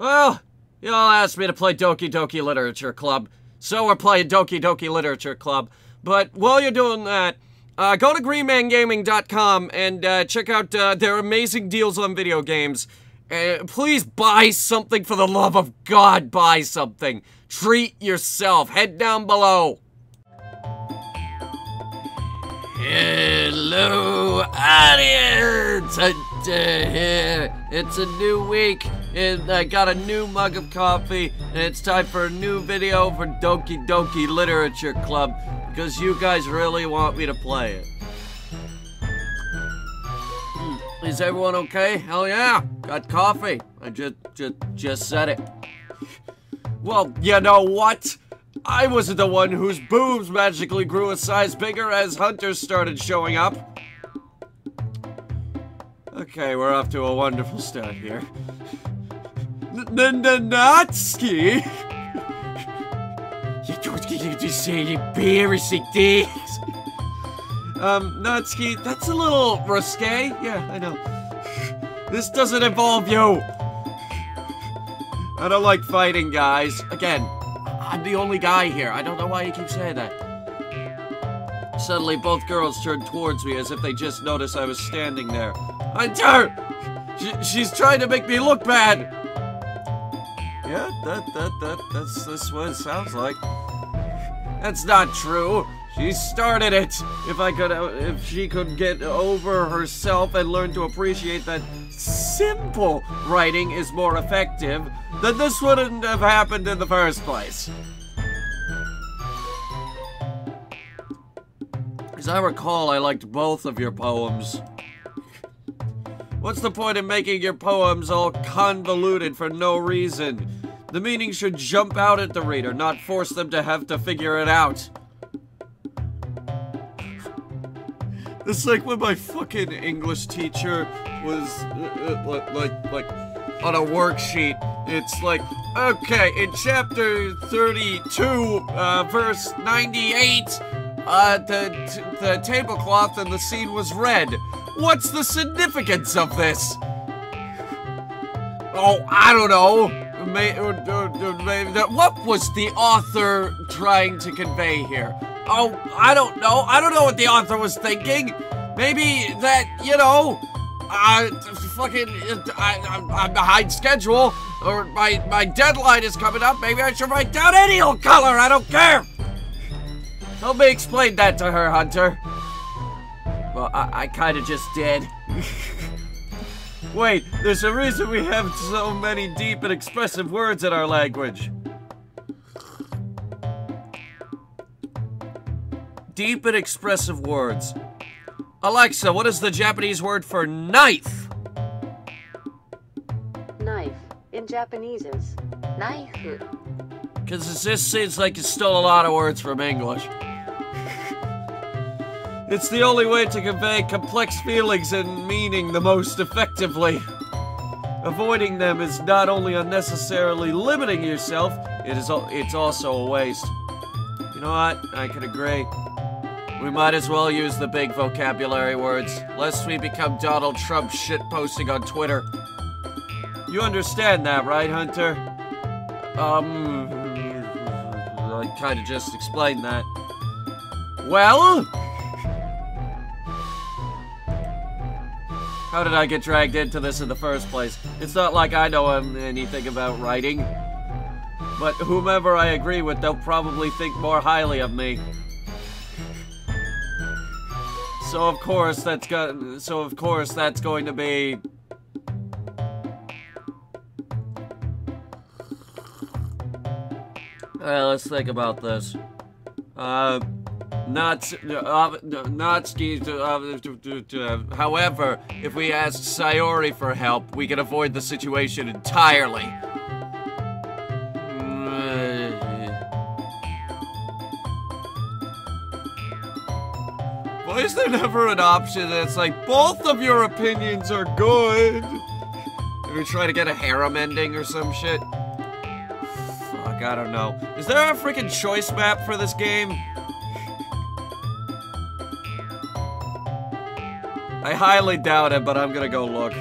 Well, y'all asked me to play Doki Doki Literature Club, so we're playing Doki Doki Literature Club. But while you're doing that, go to greenmangaming.com and check out their amazing deals on video games. Please buy something, for the love of God, buy something. Treat yourself. Head down below. Hello, audience! Here. It's a new week, and I got a new mug of coffee, and it's time for a new video for Doki Doki Literature Club, because you guys really want me to play it. Is everyone okay? Hell yeah! Got coffee. I just said it. Well, you know what? I wasn't the one whose boobs magically grew a size bigger as hunters started showing up. Okay, we're off to a wonderful start here. Natsuki! You don't get to say embarrassing things. Natsuki, that's a little risque. Yeah, I know. This doesn't involve you. I don't like fighting, guys. Again, I'm the only guy here. I don't know why you keep saying that. Suddenly, both girls turned towards me as if they just noticed I was standing there. Hunter! She's trying to make me look bad! Yeah, that's what it sounds like. That's not true. She started it. If she could get over herself and learn to appreciate that simple writing is more effective, then this wouldn't have happened in the first place. As I recall, I liked both of your poems. What's the point in making your poems all convoluted for no reason? The meaning should jump out at the reader, not force them to have to figure it out. It's like when my fucking English teacher was, like, on a worksheet. It's like, okay, in chapter 32, verse 98, the tablecloth in the scene was red. What's the significance of this? Oh, I don't know. What was the author trying to convey here? Oh, I don't know. I don't know what the author was thinking. Maybe that, you know, I'm behind schedule, or my deadline is coming up. Maybe I should write down any old color. I don't care. Help me explain that to her, Hunter. Well, I kind of just did. Wait, there's a reason we have so many deep and expressive words in our language. Deep and expressive words. Alexa, what is the Japanese word for knife? Knife in Japanese is knife. Because this seems like you stole a lot of words from English. It's the only way to convey complex feelings and meaning the most effectively. Avoiding them is not only unnecessarily limiting yourself, it's also a waste. You know what? I can agree. We might as well use the big vocabulary words, lest we become Donald Trump shitposting on Twitter. You understand that, right, Hunter? I kinda just explained that. Well? How did I get dragged into this in the first place? It's not like I know anything about writing. But whomever I agree with, they'll probably think more highly of me. So of course that's going to be... let's think about this. However, if we ask Sayori for help, we can avoid the situation entirely. Why is there never an option that's like, both of your opinions are good? Did we try to get a harem ending or some shit? Fuck, I don't know. Is there a freaking choice map for this game? I highly doubt it, but I'm gonna go look.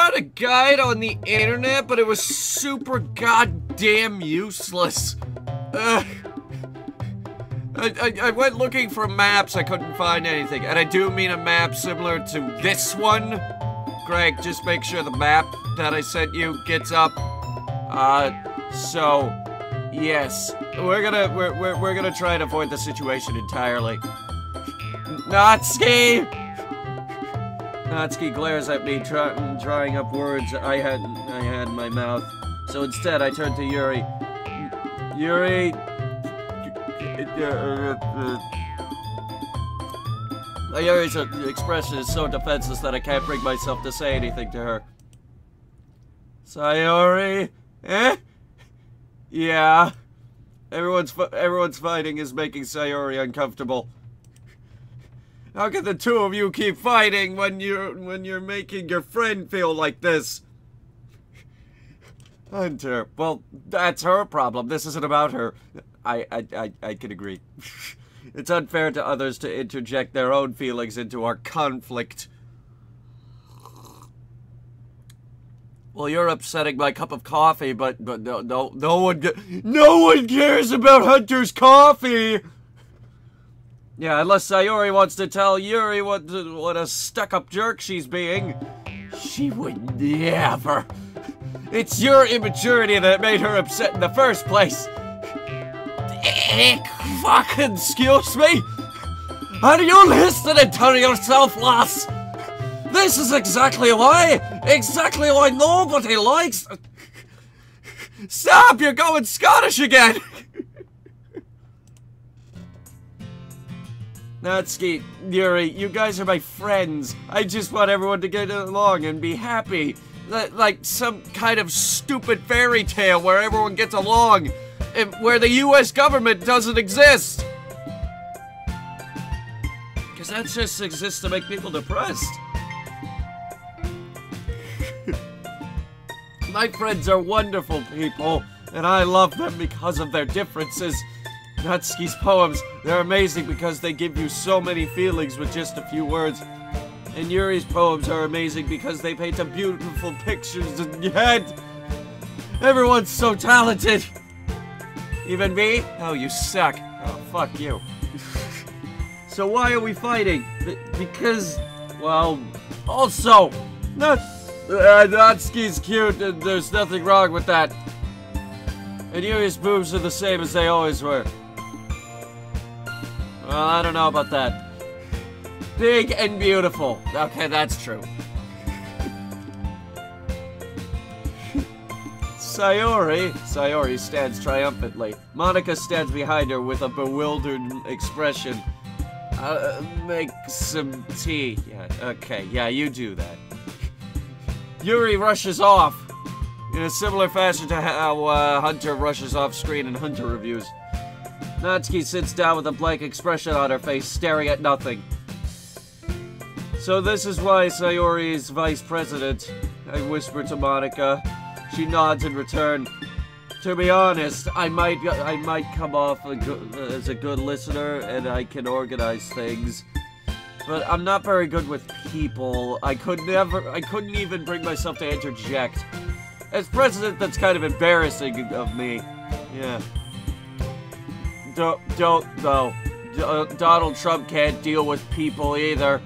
found a guide on the internet, but it was super goddamn useless. I went looking for maps, I couldn't find anything. And I do mean a map similar to this one. Greg, just make sure the map that I sent you gets up. So, yes. We're gonna try and avoid the situation entirely. Natsuki! Natsuki glares at me, drying up words I had in my mouth. So instead, I turn to Yuri. Yuri... Yuri's expression is so defenseless that I can't bring myself to say anything to her. Sayori? Eh? Yeah. Everyone's fighting is making Sayori uncomfortable. How can the two of you keep fighting when you're making your friend feel like this? Hunter, well, that's her problem. This isn't about her. I can agree. It's unfair to others to interject their own feelings into our conflict. Well, you're upsetting my cup of coffee, but no one cares about Hunter's coffee. Yeah, unless Sayori wants to tell Yuri what a stuck-up jerk she's being. She would never. It's your immaturity that made her upset in the first place. Fucking excuse me? Are you listening to yourself, lass? This is exactly why nobody likes... Stop, you're going Scottish again! Natsuki, Yuri, you guys are my friends. I just want everyone to get along and be happy. Like some kind of stupid fairy tale where everyone gets along. And where the US government doesn't exist. Because that just exists to make people depressed. My friends are wonderful people, and I love them because of their differences. Natsuki's poems, they're amazing because they give you so many feelings with just a few words. And Yuri's poems are amazing because they paint a beautiful pictures in your head. Everyone's so talented. Even me? Oh, you suck. Oh, fuck you. So why are we fighting? Because, well, also, Natsuki's cute and there's nothing wrong with that. And Yuri's boobs are the same as they always were. Well, I don't know about that. Big and beautiful. Okay, that's true. Sayori stands triumphantly. Monika stands behind her with a bewildered expression. Make some tea. Yeah, okay, yeah, you do that. Yuri rushes off in a similar fashion to how Hunter rushes off screen in Hunter reviews. Natsuki sits down with a blank expression on her face, staring at nothing. So this is why Sayori is vice president, I whisper to Monika. She nods in return. To be honest, I might come off as a good listener and I can organize things. But I'm not very good with people. I couldn't even bring myself to interject. As president, that's kind of embarrassing of me. Yeah. Don't though. Donald Trump can't deal with people either.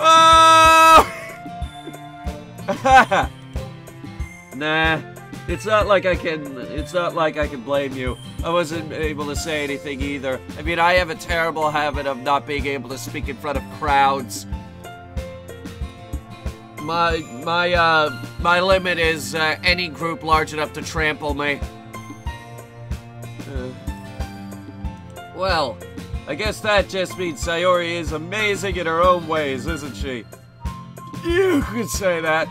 Oh! Nah, it's not like I can blame you. I wasn't able to say anything either. I mean, I have a terrible habit of not being able to speak in front of crowds. My limit is any group large enough to trample me. Well, I guess that just means Sayori is amazing in her own ways, isn't she? You could say that.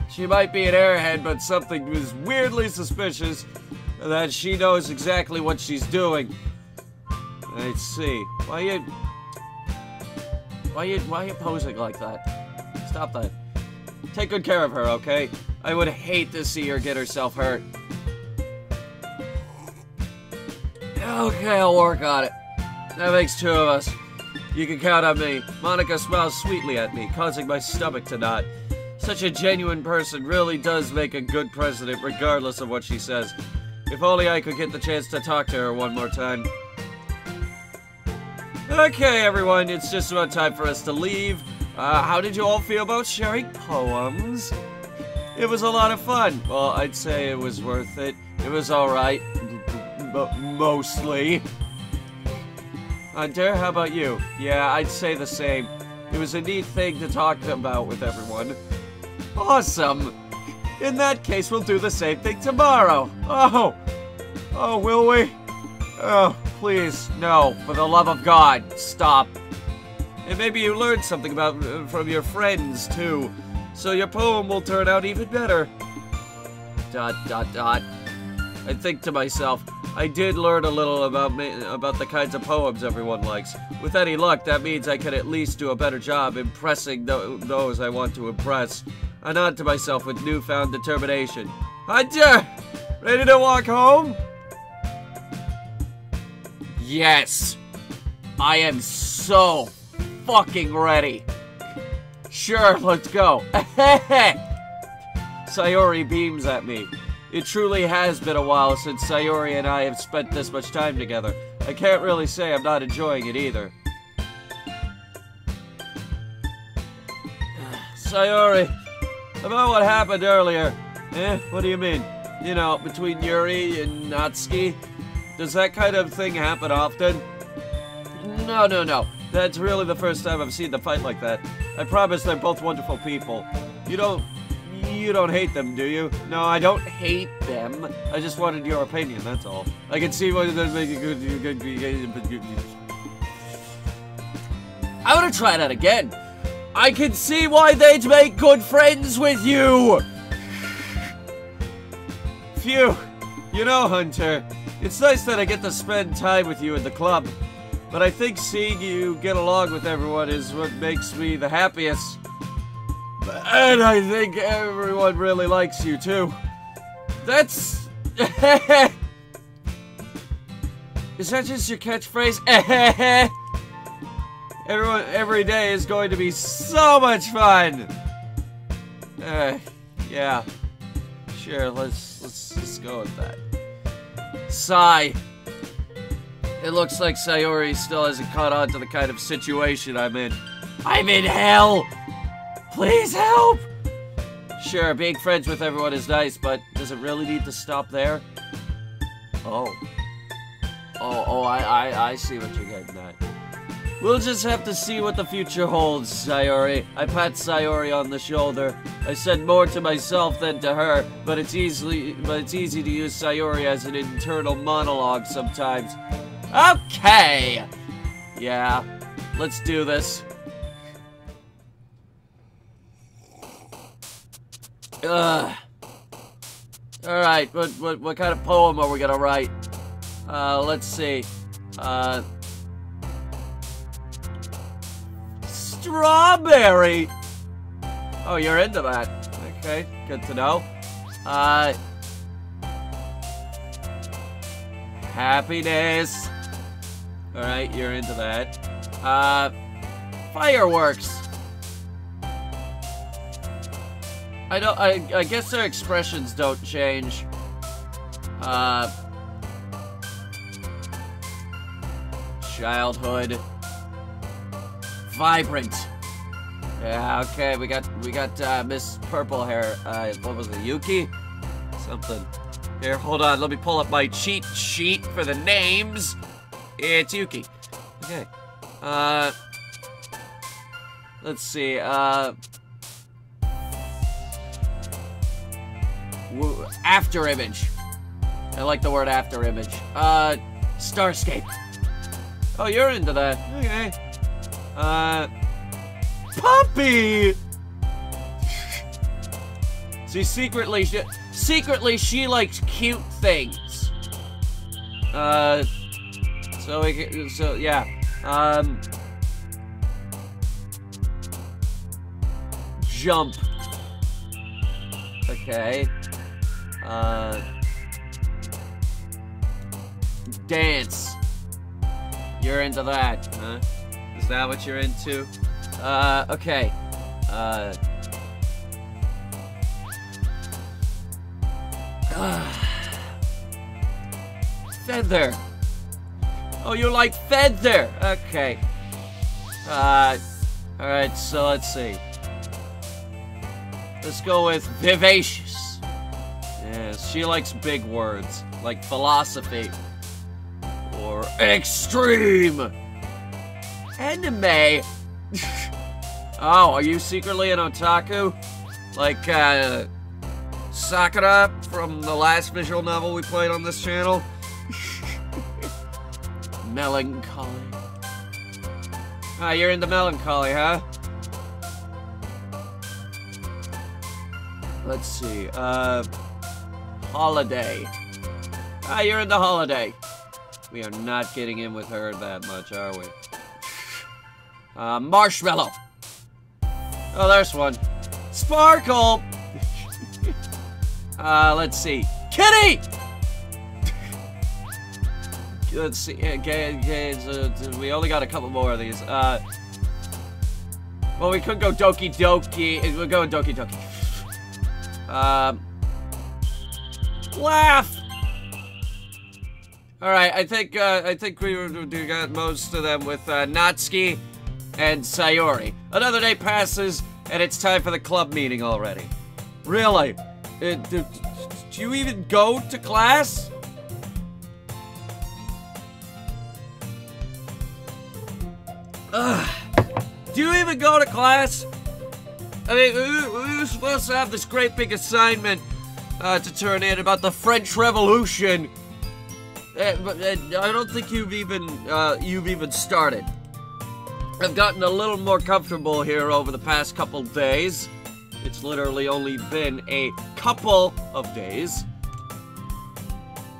She might be an airhead, but something is weirdly suspicious that she knows exactly what she's doing. Let's see. Why you posing like that? Stop that. Take good care of her, okay? I would hate to see her get herself hurt. Okay, I'll work on it. That makes two of us. You can count on me. Monika smiles sweetly at me, causing my stomach to knot. Such a genuine person really does make a good president, regardless of what she says. If only I could get the chance to talk to her one more time. Okay, everyone, it's just about time for us to leave. How did you all feel about sharing poems? It was a lot of fun. Well, I'd say it was worth it. It was alright. Mostly. Hunter, how about you? Yeah, I'd say the same. It was a neat thing to talk about with everyone. Awesome! In that case, we'll do the same thing tomorrow. Oh, will we? Oh, please, no. For the love of God, stop. And maybe you learned something from your friends, too. So your poem will turn out even better. ... I think to myself, I did learn a little about the kinds of poems everyone likes. With any luck, that means I can at least do a better job impressing those I want to impress. I nod to myself with newfound determination. Hunter! Ready to walk home? Yes! I am so fucking ready. Sure, let's go. Sayori beams at me. It truly has been a while since Sayori and I have spent this much time together. I can't really say I'm not enjoying it either. Sayori, about what happened earlier. What do you mean? You know, between Yuri and Natsuki? Does that kind of thing happen often? No. That's really the first time I've seen them fight like that. I promise they're both wonderful people. You don't hate them, do you? No, I don't hate them. I just wanted your opinion, that's all. I can see why they're making good. I want to try that again. I can see why they'd make good friends with you. Phew. You know, Hunter, it's nice that I get to spend time with you at the club. But I think seeing you get along with everyone is what makes me the happiest. And I think everyone really likes you, too. That's... Is that just your catchphrase? Every day is going to be so much fun! Yeah. Sure, let's go with that. Sigh. It looks like Sayori still hasn't caught on to the kind of situation I'm in. I'm in hell! Please help! Sure, being friends with everyone is nice, but does it really need to stop there? I see what you're getting at. We'll just have to see what the future holds, Sayori. I pat Sayori on the shoulder. I said more to myself than to her, but it's easy to use Sayori as an internal monologue sometimes. Okay! Yeah, let's do this. Alright, what kind of poem are we gonna write? Let's see. Strawberry! Oh, you're into that. Okay, good to know. Happiness. Alright, you're into that. Fireworks. I guess their expressions don't change. Childhood. Vibrant. Yeah, okay, we got Miss Purple Hair. What was it, Yuki? Something. Here, hold on, let me pull up my cheat sheet for the names. It's Yuki. Okay. Let's see, after image. I like the word after image. Starscape. Oh, you're into that. Okay. Puppy! See, secretly she likes cute things. Yeah. Jump. Okay. Dance. You're into that, huh? Is that what you're into? Okay. Feather. Oh, you like feather. Okay. Alright, so let's see. Let's go with vivacious. Yes, she likes big words, like philosophy. Or extreme. Anime. Oh, are you secretly an otaku? Like, Sakura from the last visual novel we played on this channel? Melancholy. Ah, you're into melancholy, huh? Let's see, holiday. Ah, you're into holiday. We are not getting in with her that much, are we? Marshmallow. Oh, there's one. Sparkle! Let's see. Kitty! Let's see. We only got a couple more of these. Well, we could go Doki Doki. We'll go Doki Doki. Laugh! Alright, I think we got most of them with, Natsuki and Sayori. Another day passes, and it's time for the club meeting already. Really? Do you even go to class? Ugh. Do you even go to class? I mean, we were supposed to have this great big assignment to turn in about the French Revolution. But I don't think you've even started. I've gotten a little more comfortable here over the past couple days. It's literally only been a couple of days.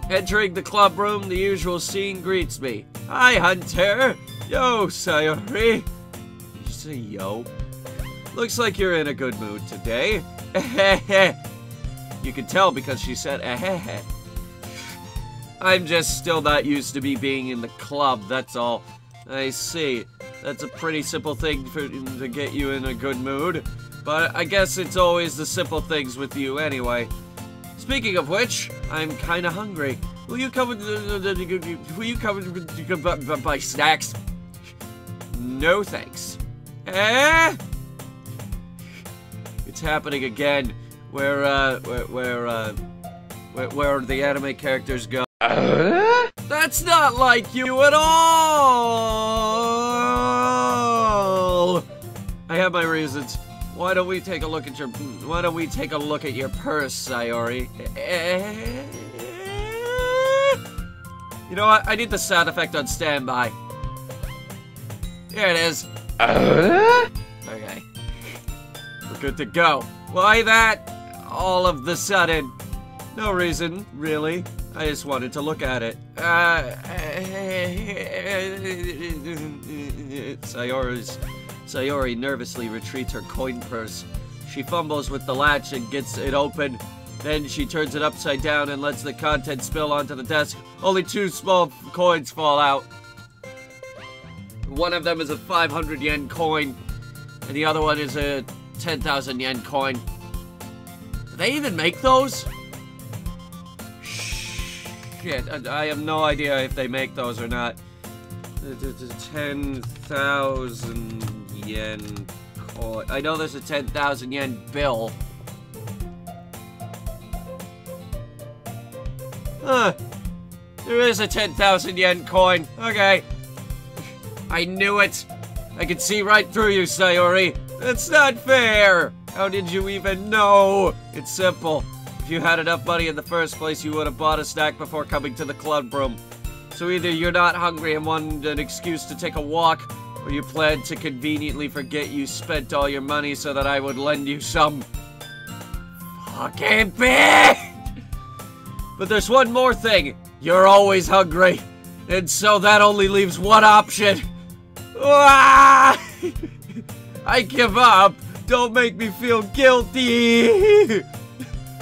Entering the club room, the usual scene greets me. Hi, Hunter. Yo, Sayori. Did you say yo? Looks like you're in a good mood today. You can tell because she said eh. I'm just still not used to me being in the club, that's all. I see. That's a pretty simple thing to get you in a good mood. But I guess it's always the simple things with you anyway. Speaking of which, I'm kinda hungry. Will you come buy snacks? No thanks. Eh? It's happening again, where the anime characters go. That's not like you at all! I have my reasons. Why don't we take a look at your purse, Sayori? You know what? I need the sound effect on standby. Here it is. Okay. We're good to go. Why that? All of the sudden. No reason, really. I just wanted to look at it. Sayori nervously retreats her coin purse. She fumbles with the latch and gets it open. Then she turns it upside down and lets the contents spill onto the desk. Only 2 small coins fall out. One of them is a 500 yen coin, and the other one is a 10,000 yen coin. Do they even make those? Shit, I have no idea if they make those or not. 10,000 yen coin. I know there's a 10,000 yen bill. Huh. There is a 10,000 yen coin. Okay. I knew it. I could see right through you, Sayori. That's not fair. How did you even know? It's simple. If you had enough money in the first place, you would have bought a snack before coming to the club room. So either you're not hungry and want an excuse to take a walk, or you plan to conveniently forget you spent all your money so that I would lend you some. Fucking bitch! But there's one more thing. You're always hungry. And so that only leaves one option. Ah! I give up. Don't make me feel guilty.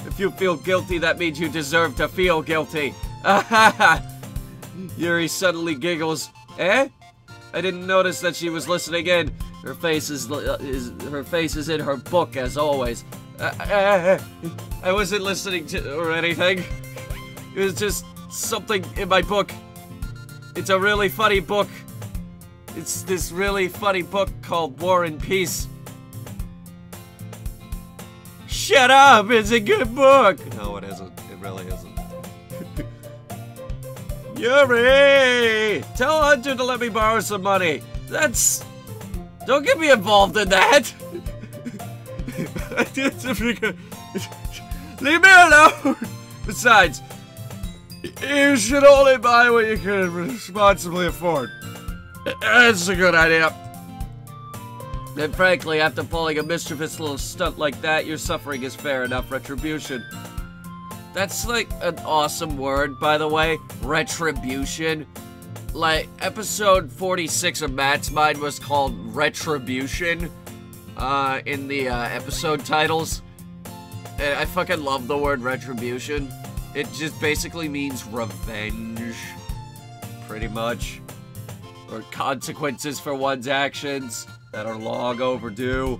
If you feel guilty, that means you deserve to feel guilty. Yuri suddenly giggles. Eh? I didn't notice that she was listening in. Her face is in her book as always. I wasn't listening to or anything. It was just something in my book. It's a really funny book. It's this really funny book called War and Peace. Shut up! It's a good book! No, it isn't. It really isn't. Yuri! Tell Hunter to let me borrow some money. That's... Don't get me involved in that! Leave me alone! Besides, you should only buy what you can responsibly afford. That's a good idea. And frankly, after pulling a mischievous little stunt like that, your suffering is fair enough. Retribution. That's like an awesome word, by the way. Retribution. Like, episode 46 of Matt's Mind was called Retribution. In the episode titles. And I fucking love the word retribution. It just basically means revenge. Pretty much. Or consequences for one's actions that are long overdue.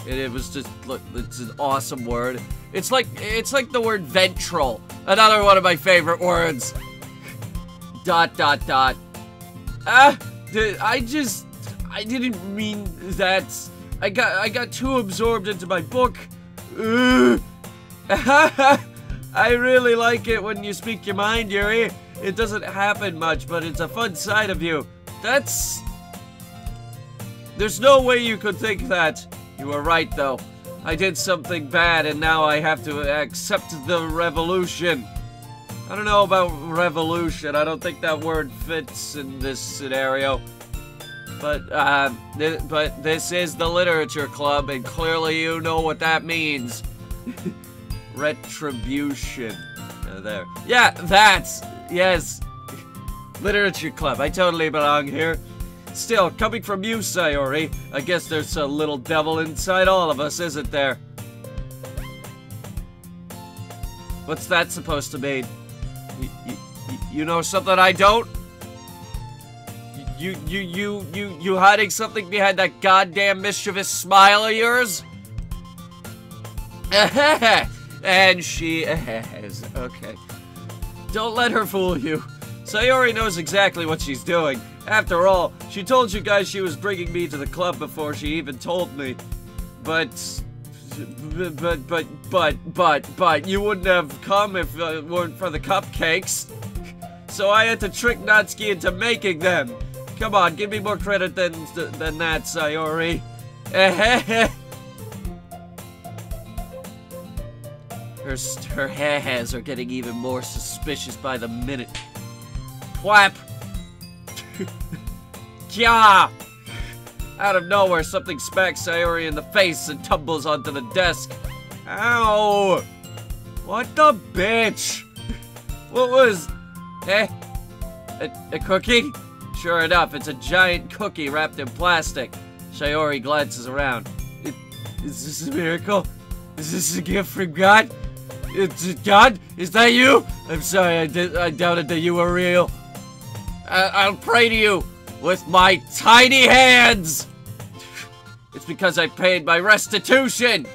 And it was just, look, it's an awesome word. It's like the word ventral. Another one of my favorite words. ... I didn't mean that. I got too absorbed into my book. I really like it when you speak your mind, Yuri. It doesn't happen much, but it's a fun side of you. There's no way you could think that. You were right, though. I did something bad, and now I have to accept the revolution. I don't know about revolution. I don't think that word fits in this scenario. But this is the literature club, and clearly you know what that means. Retribution. There. Yeah, yes. Literature club. I totally belong here. Still, coming from you, Sayori, I guess there's a little devil inside all of us, isn't there? What's that supposed to mean? You know something I don't? You hiding something behind that goddamn mischievous smile of yours? And she is. Okay. Don't let her fool you. Sayori knows exactly what she's doing. After all, she told you guys she was bringing me to the club before she even told me. But you wouldn't have come if it weren't for the cupcakes. So I had to trick Natsuki into making them. Come on, give me more credit than that, Sayori. Her hairs are getting even more suspicious by the minute. Whap! Kya! Out of nowhere, something smacks Sayori in the face and tumbles onto the desk. Ow! What the bitch? What was... A cookie? Sure enough, it's a giant cookie wrapped in plastic. Sayori glances around. Is this a miracle? Is this a gift from God? It's God? Is that you? I'm sorry, I doubted that you were real. I'll pray to you with my tiny hands. It's because I paid my restitution.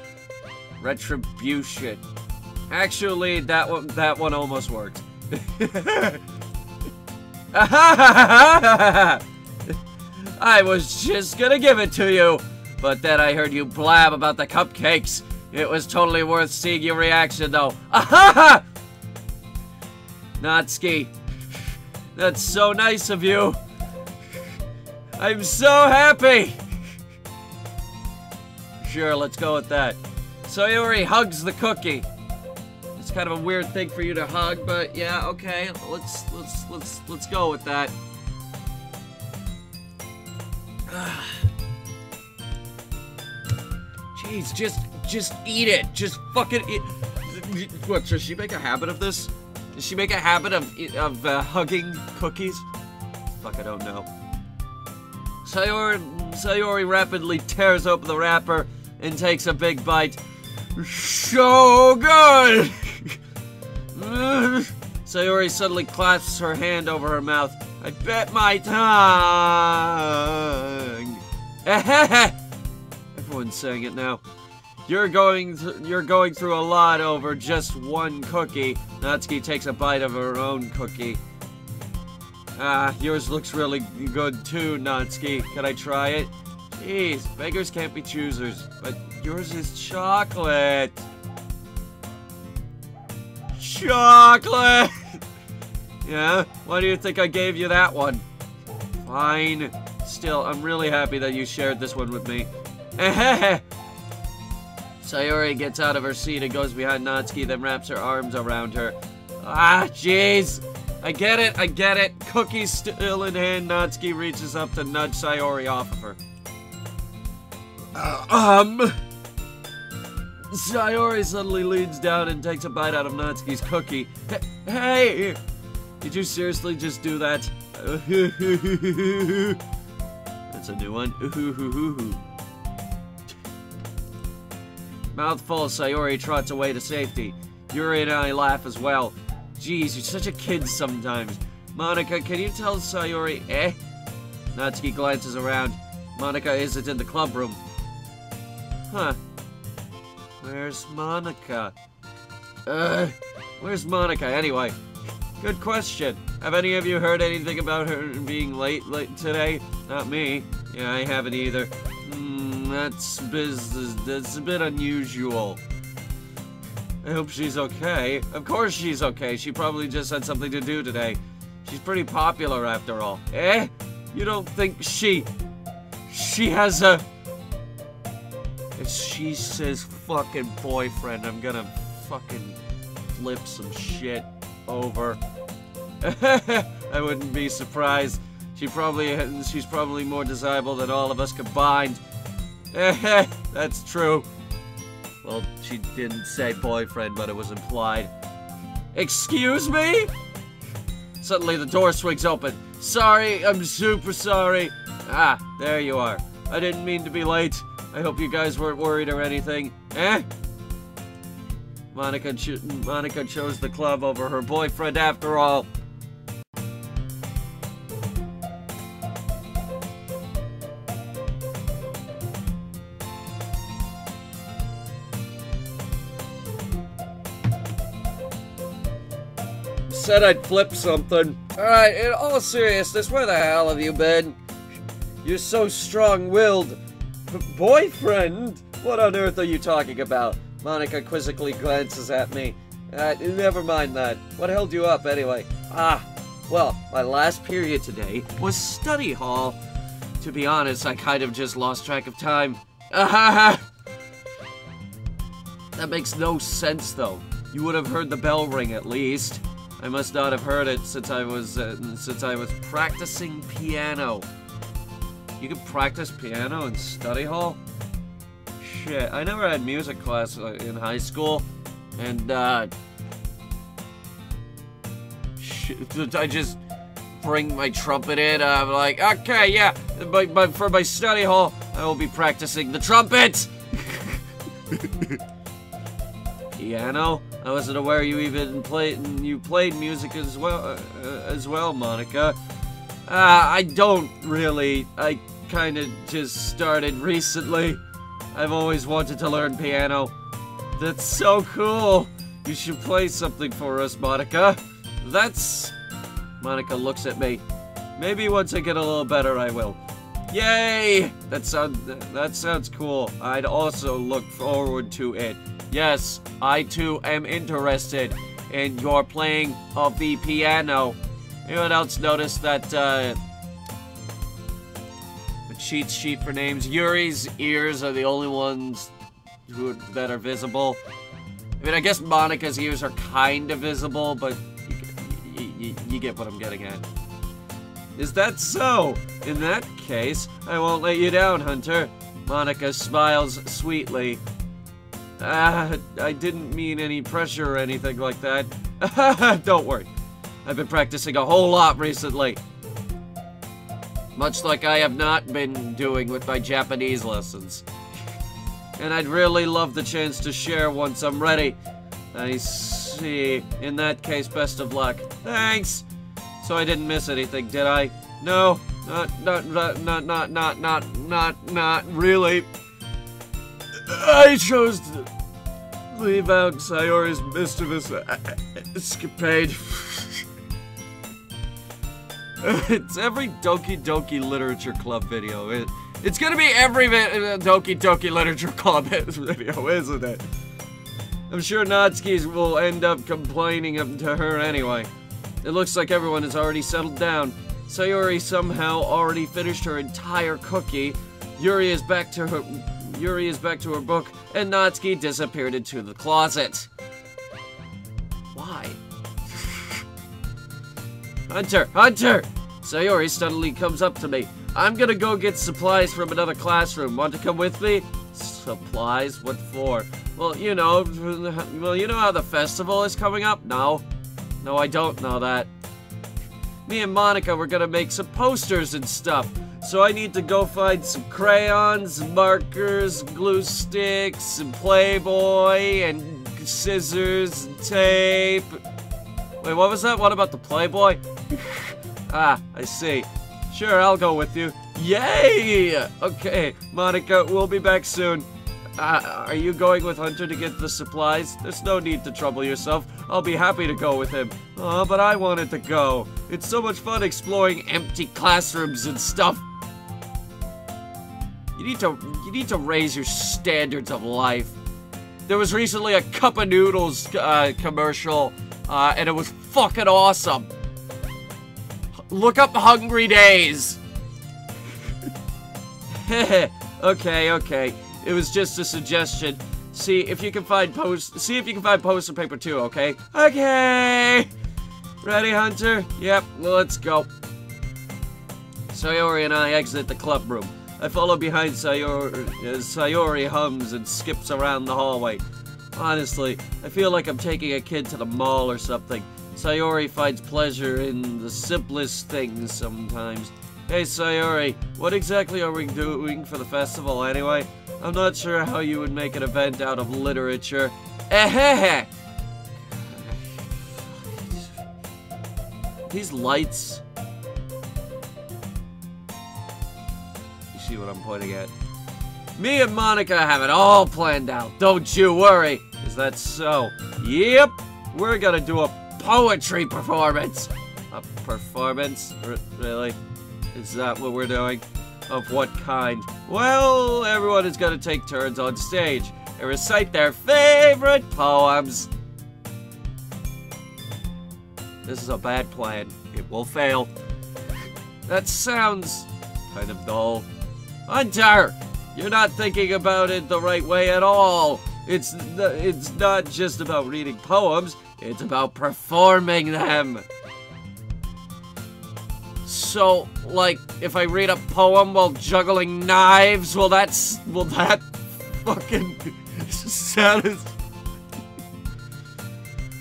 Retribution. Actually, that one almost worked. I was just gonna give it to you, but then I heard you blab about the cupcakes. It was totally worth seeing your reaction, though. Ahaha! Natsuki, that's so nice of you. I'm so happy. Sure, let's go with that. Sayori hugs the cookie. It's kind of a weird thing for you to hug, but yeah, okay. Let's go with that. Jeez, just eat it. Just fucking eat. What, does she make a habit of this? Does she make a habit of hugging cookies? Fuck, I don't know. Sayori rapidly tears open the wrapper and takes a big bite. So good! Sayori suddenly clasps her hand over her mouth. I bet my tongue. Everyone's saying it now. You're going through a lot over just one cookie. Natsuki takes a bite of her own cookie. Yours looks really good too, Natsuki. Can I try it? Jeez, beggars can't be choosers. But yours is chocolate. Chocolate! Yeah? Why do you think I gave you that one? Fine. Still, I'm really happy that you shared this one with me. Sayori gets out of her seat and goes behind Natsuki, then wraps her arms around her. Ah, jeez. I get it. Cookie's still in hand. Natsuki reaches up to nudge Sayori off of her. Sayori suddenly leans down and takes a bite out of Natsuki's cookie. Hey! Did you seriously just do that? That's a new one. Mouthful, Sayori trots away to safety. Yuri and I laugh as well. Jeez, you're such a kid sometimes. Monica, can you tell Sayori, eh? Natsuki glances around. Monica isn't in the club room. Huh. Where's Monica? Where's Monica anyway? Good question. Have any of you heard anything about her being late today? Not me. Yeah, I haven't either. That's a bit unusual. I hope she's okay. Of course she's okay. She probably just had something to do today. She's pretty popular after all. Eh? You don't think she has a... If she says fucking boyfriend, I'm gonna fucking flip some shit over. I wouldn't be surprised. She's probably more desirable than all of us combined. That's true. Well, she didn't say boyfriend, but it was implied. Excuse me? Suddenly the door swings open. Sorry, I'm super sorry. Ah, there you are. I didn't mean to be late. I hope you guys weren't worried or anything. Eh? Monica chose the club over her boyfriend after all. Said I'd flip something. Alright, in all seriousness, where the hell have you been? You're so strong-willed. Boyfriend? What on earth are you talking about? Monica quizzically glances at me. Never mind that. What held you up, anyway? Well, my last period today was study hall. To be honest, I kind of just lost track of time. That makes no sense, though. You would have heard the bell ring, at least. I must not have heard it since I was practicing piano. You could practice piano in study hall? Shit, I never had music class in high school, and I just bring my trumpet in. I'm like, okay, yeah, but for my study hall, I will be practicing the trumpet. Piano? I wasn't aware you even played music as well, Monica. I don't really. I kinda just started recently. I've always wanted to learn piano. That's so cool. You should play something for us, Monica. Monica looks at me. Maybe once I get a little better, I will. Yay! That sounds cool. I'd also look forward to it. Yes, I too am interested in your playing of the piano. Anyone else notice that, the cheat sheet for names? Yuri's ears are the only ones that are visible. I mean, I guess Monica's ears are kind of visible, but you get what I'm getting at. Is that so? In that case, I won't let you down, Hunter. Monica smiles sweetly. I didn't mean any pressure or anything like that. Don't worry. I've been practicing a whole lot recently. Much like I have not been doing with my Japanese lessons. And I'd really love the chance to share once I'm ready. I see. In that case, best of luck. Thanks! So I didn't miss anything, did I? No, not really. I chose to leave out Sayori's mischievous escapade. It's every Doki Doki Literature Club video. It's gonna be every Doki Doki Literature Club video, isn't it? I'm sure Natsuki will end up complaining to her anyway. It looks like everyone has already settled down. Sayori somehow already finished her entire cookie. Yuri is back to her book, and Natsuki disappeared into the closet. Why? Hunter! Sayori suddenly comes up to me. I'm gonna go get supplies from another classroom. Want to come with me? Supplies? What for? Well, you know how the festival is coming up? No, I don't know that. Me and Monica were gonna make some posters and stuff. So I need to go find some crayons, markers, glue sticks, and Playboy, and scissors, and tape. Wait, what was that? What about the Playboy? Ah, I see. Sure, I'll go with you. Yay! Okay, Monica, we'll be back soon. Are you going with Hunter to get the supplies? There's no need to trouble yourself. I'll be happy to go with him. Oh, but I wanted to go. It's so much fun exploring empty classrooms and stuff. You need to raise your standards of life. There was recently a Cup of Noodles commercial, and it was fucking awesome. Look up Hungry Days. Okay. It was just a suggestion. See if you can find poster paper too, okay? Okay. Ready, Hunter? Yep, let's go. Sayori and I exit the club room. I follow behind Sayori as Sayori hums and skips around the hallway. Honestly, I feel like I'm taking a kid to the mall or something. Sayori finds pleasure in the simplest things sometimes. Hey Sayori, what exactly are we doing for the festival anyway? I'm not sure how you would make an event out of literature. These lights. You see what I'm pointing at? Me and Monica have it all planned out. Don't you worry. Is that so? Yep. We're gonna do a poetry performance. A performance? Really? Is that what we're doing? Of what kind? Well, everyone is gonna take turns on stage and recite their favorite poems. This is a bad plan. It will fail. That sounds kind of dull. Hunter! You're not thinking about it the right way at all. It's not just about reading poems. It's about performing them. So, like, if I read a poem while juggling knives, will that fucking satisfy?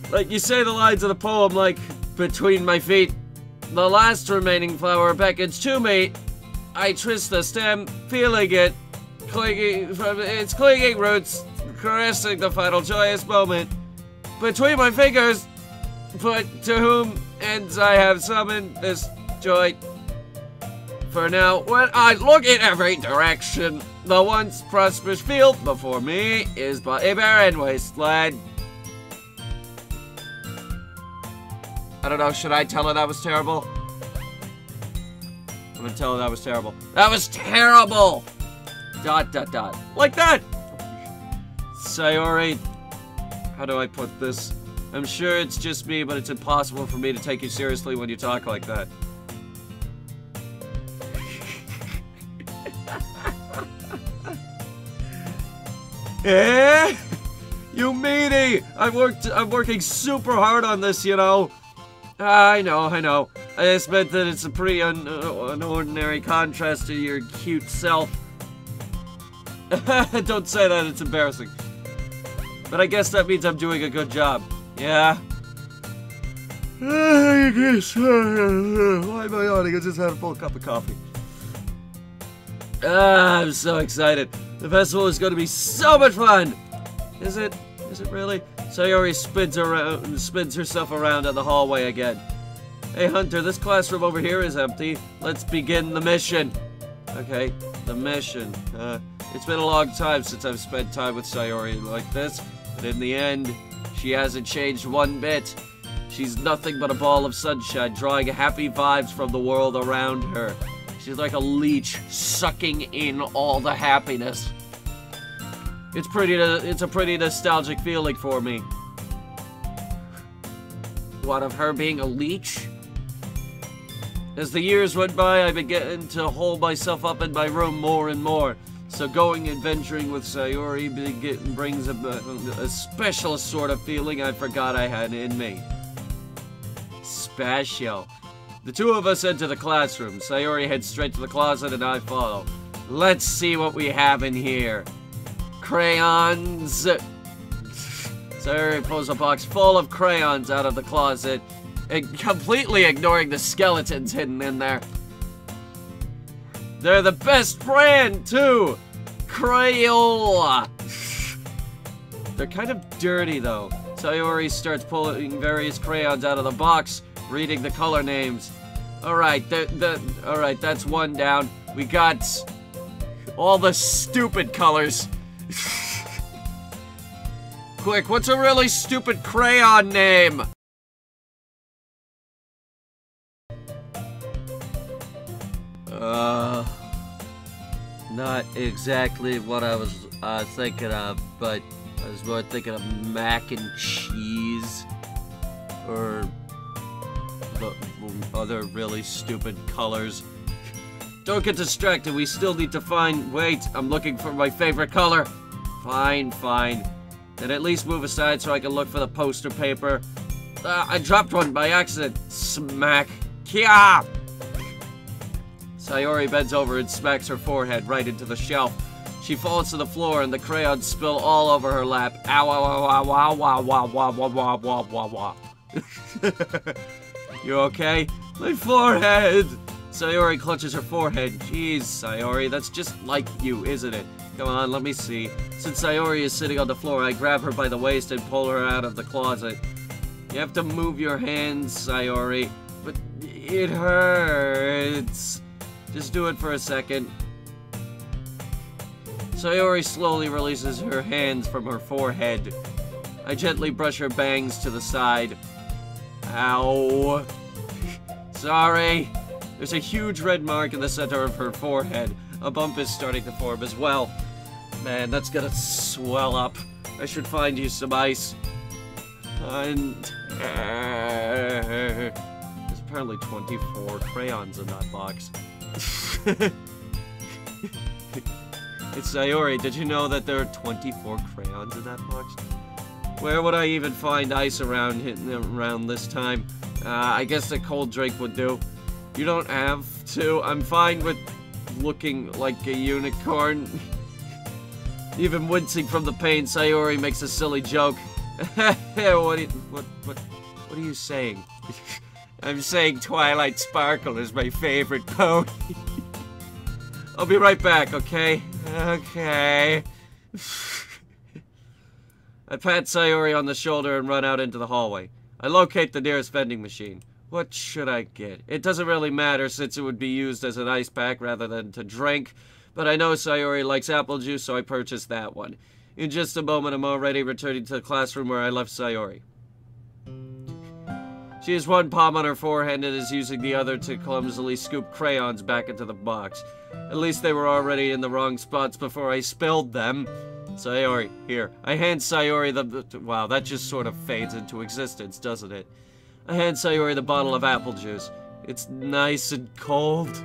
Like, you say the lines of the poem like, between my feet, the last remaining flower beckons to me. I twist the stem, feeling it, clinging from its clinging roots, caressing the final joyous moment. Between my fingers, but to whom ends I have summoned this joy. For now, when I look in every direction, the once prosperous field before me is but a barren wasteland. I don't know, should I tell her that was terrible? I'm gonna tell her that was terrible. That was terrible! ... Like that! Sayori, how do I put this? I'm sure it's just me, but it's impossible for me to take you seriously when you talk like that. Eh? You meanie! I'm working super hard on this, you know. I know. I just meant that it's a pretty unordinary contrast to your cute self. Don't say that, it's embarrassing. But I guess that means I'm doing a good job. Yeah? I guess. Why am I yawning? I just had a full cup of coffee. I'm so excited. The festival is going to be so much fun! Is it? Is it really? Sayori spins herself around in the hallway again. Hey Hunter, this classroom over here is empty. Let's begin the mission. Okay, the mission. It's been a long time since I've spent time with Sayori like this, but in the end, she hasn't changed one bit. She's nothing but a ball of sunshine, drawing happy vibes from the world around her. She's like a leech, sucking in all the happiness. It's a pretty nostalgic feeling for me. What, of her being a leech? As the years went by, I began to hold myself up in my room more and more. So going adventuring with Sayori brings a special sort of feeling I forgot I had in me. Special. The two of us enter the classroom. Sayori heads straight to the closet and I follow. Let's see what we have in here. Crayons. Sayori pulls a box full of crayons out of the closet, and completely ignoring the skeletons hidden in there. They're the best brand, too! Crayola! They're kind of dirty, though. Sayori starts pulling various crayons out of the box, reading the color names. Alright, alright, that's one down. We got all the stupid colors. Quick, what's a really stupid crayon name? Not exactly what I was thinking of, but I was more thinking of mac and cheese, or the other really stupid colors. Don't get distracted, we still need to find— wait, I'm looking for my favorite color. Fine, fine. Then at least move aside so I can look for the poster paper. I dropped one by accident. Smack. Kia! Sayori bends over and smacks her forehead right into the shelf. She falls to the floor and the crayons spill all over her lap. Ow, ow, ow, ow, ow, ow, ow, ow, ow, ow, ow. You okay? My forehead! Sayori clutches her forehead. Jeez, Sayori, that's just like you, isn't it? Come on, let me see. Since Sayori is sitting on the floor, I grab her by the waist and pull her out of the closet. You have to move your hands, Sayori. But it hurts. Just do it for a second. Sayori slowly releases her hands from her forehead. I gently brush her bangs to the side. Ow. Sorry. There's a huge red mark in the center of her forehead. A bump is starting to form as well. Man, that's gonna swell up. I should find you some ice. And there's apparently 24 crayons in that box. It's Sayori. Did you know that there are 24 crayons in that box? Where would I even find ice around this time? I guess a cold drink would do. You don't have to. I'm fine with looking like a unicorn. Even wincing from the pain, Sayori makes a silly joke. What are you saying? I'm saying Twilight Sparkle is my favorite pony. I'll be right back, okay? Okay. I pat Sayori on the shoulder and run out into the hallway. I locate the nearest vending machine. What should I get? It doesn't really matter since it would be used as an ice pack rather than to drink, but I know Sayori likes apple juice, so I purchased that one. In just a moment, I'm already returning to the classroom where I left Sayori. She has one palm on her forehead and is using the other to clumsily scoop crayons back into the box. At least they were already in the wrong spots before I spilled them. Sayori, here. I hand Sayori the— wow, that just sort of fades into existence, doesn't it? I hand Sayori the bottle of apple juice. It's nice and cold.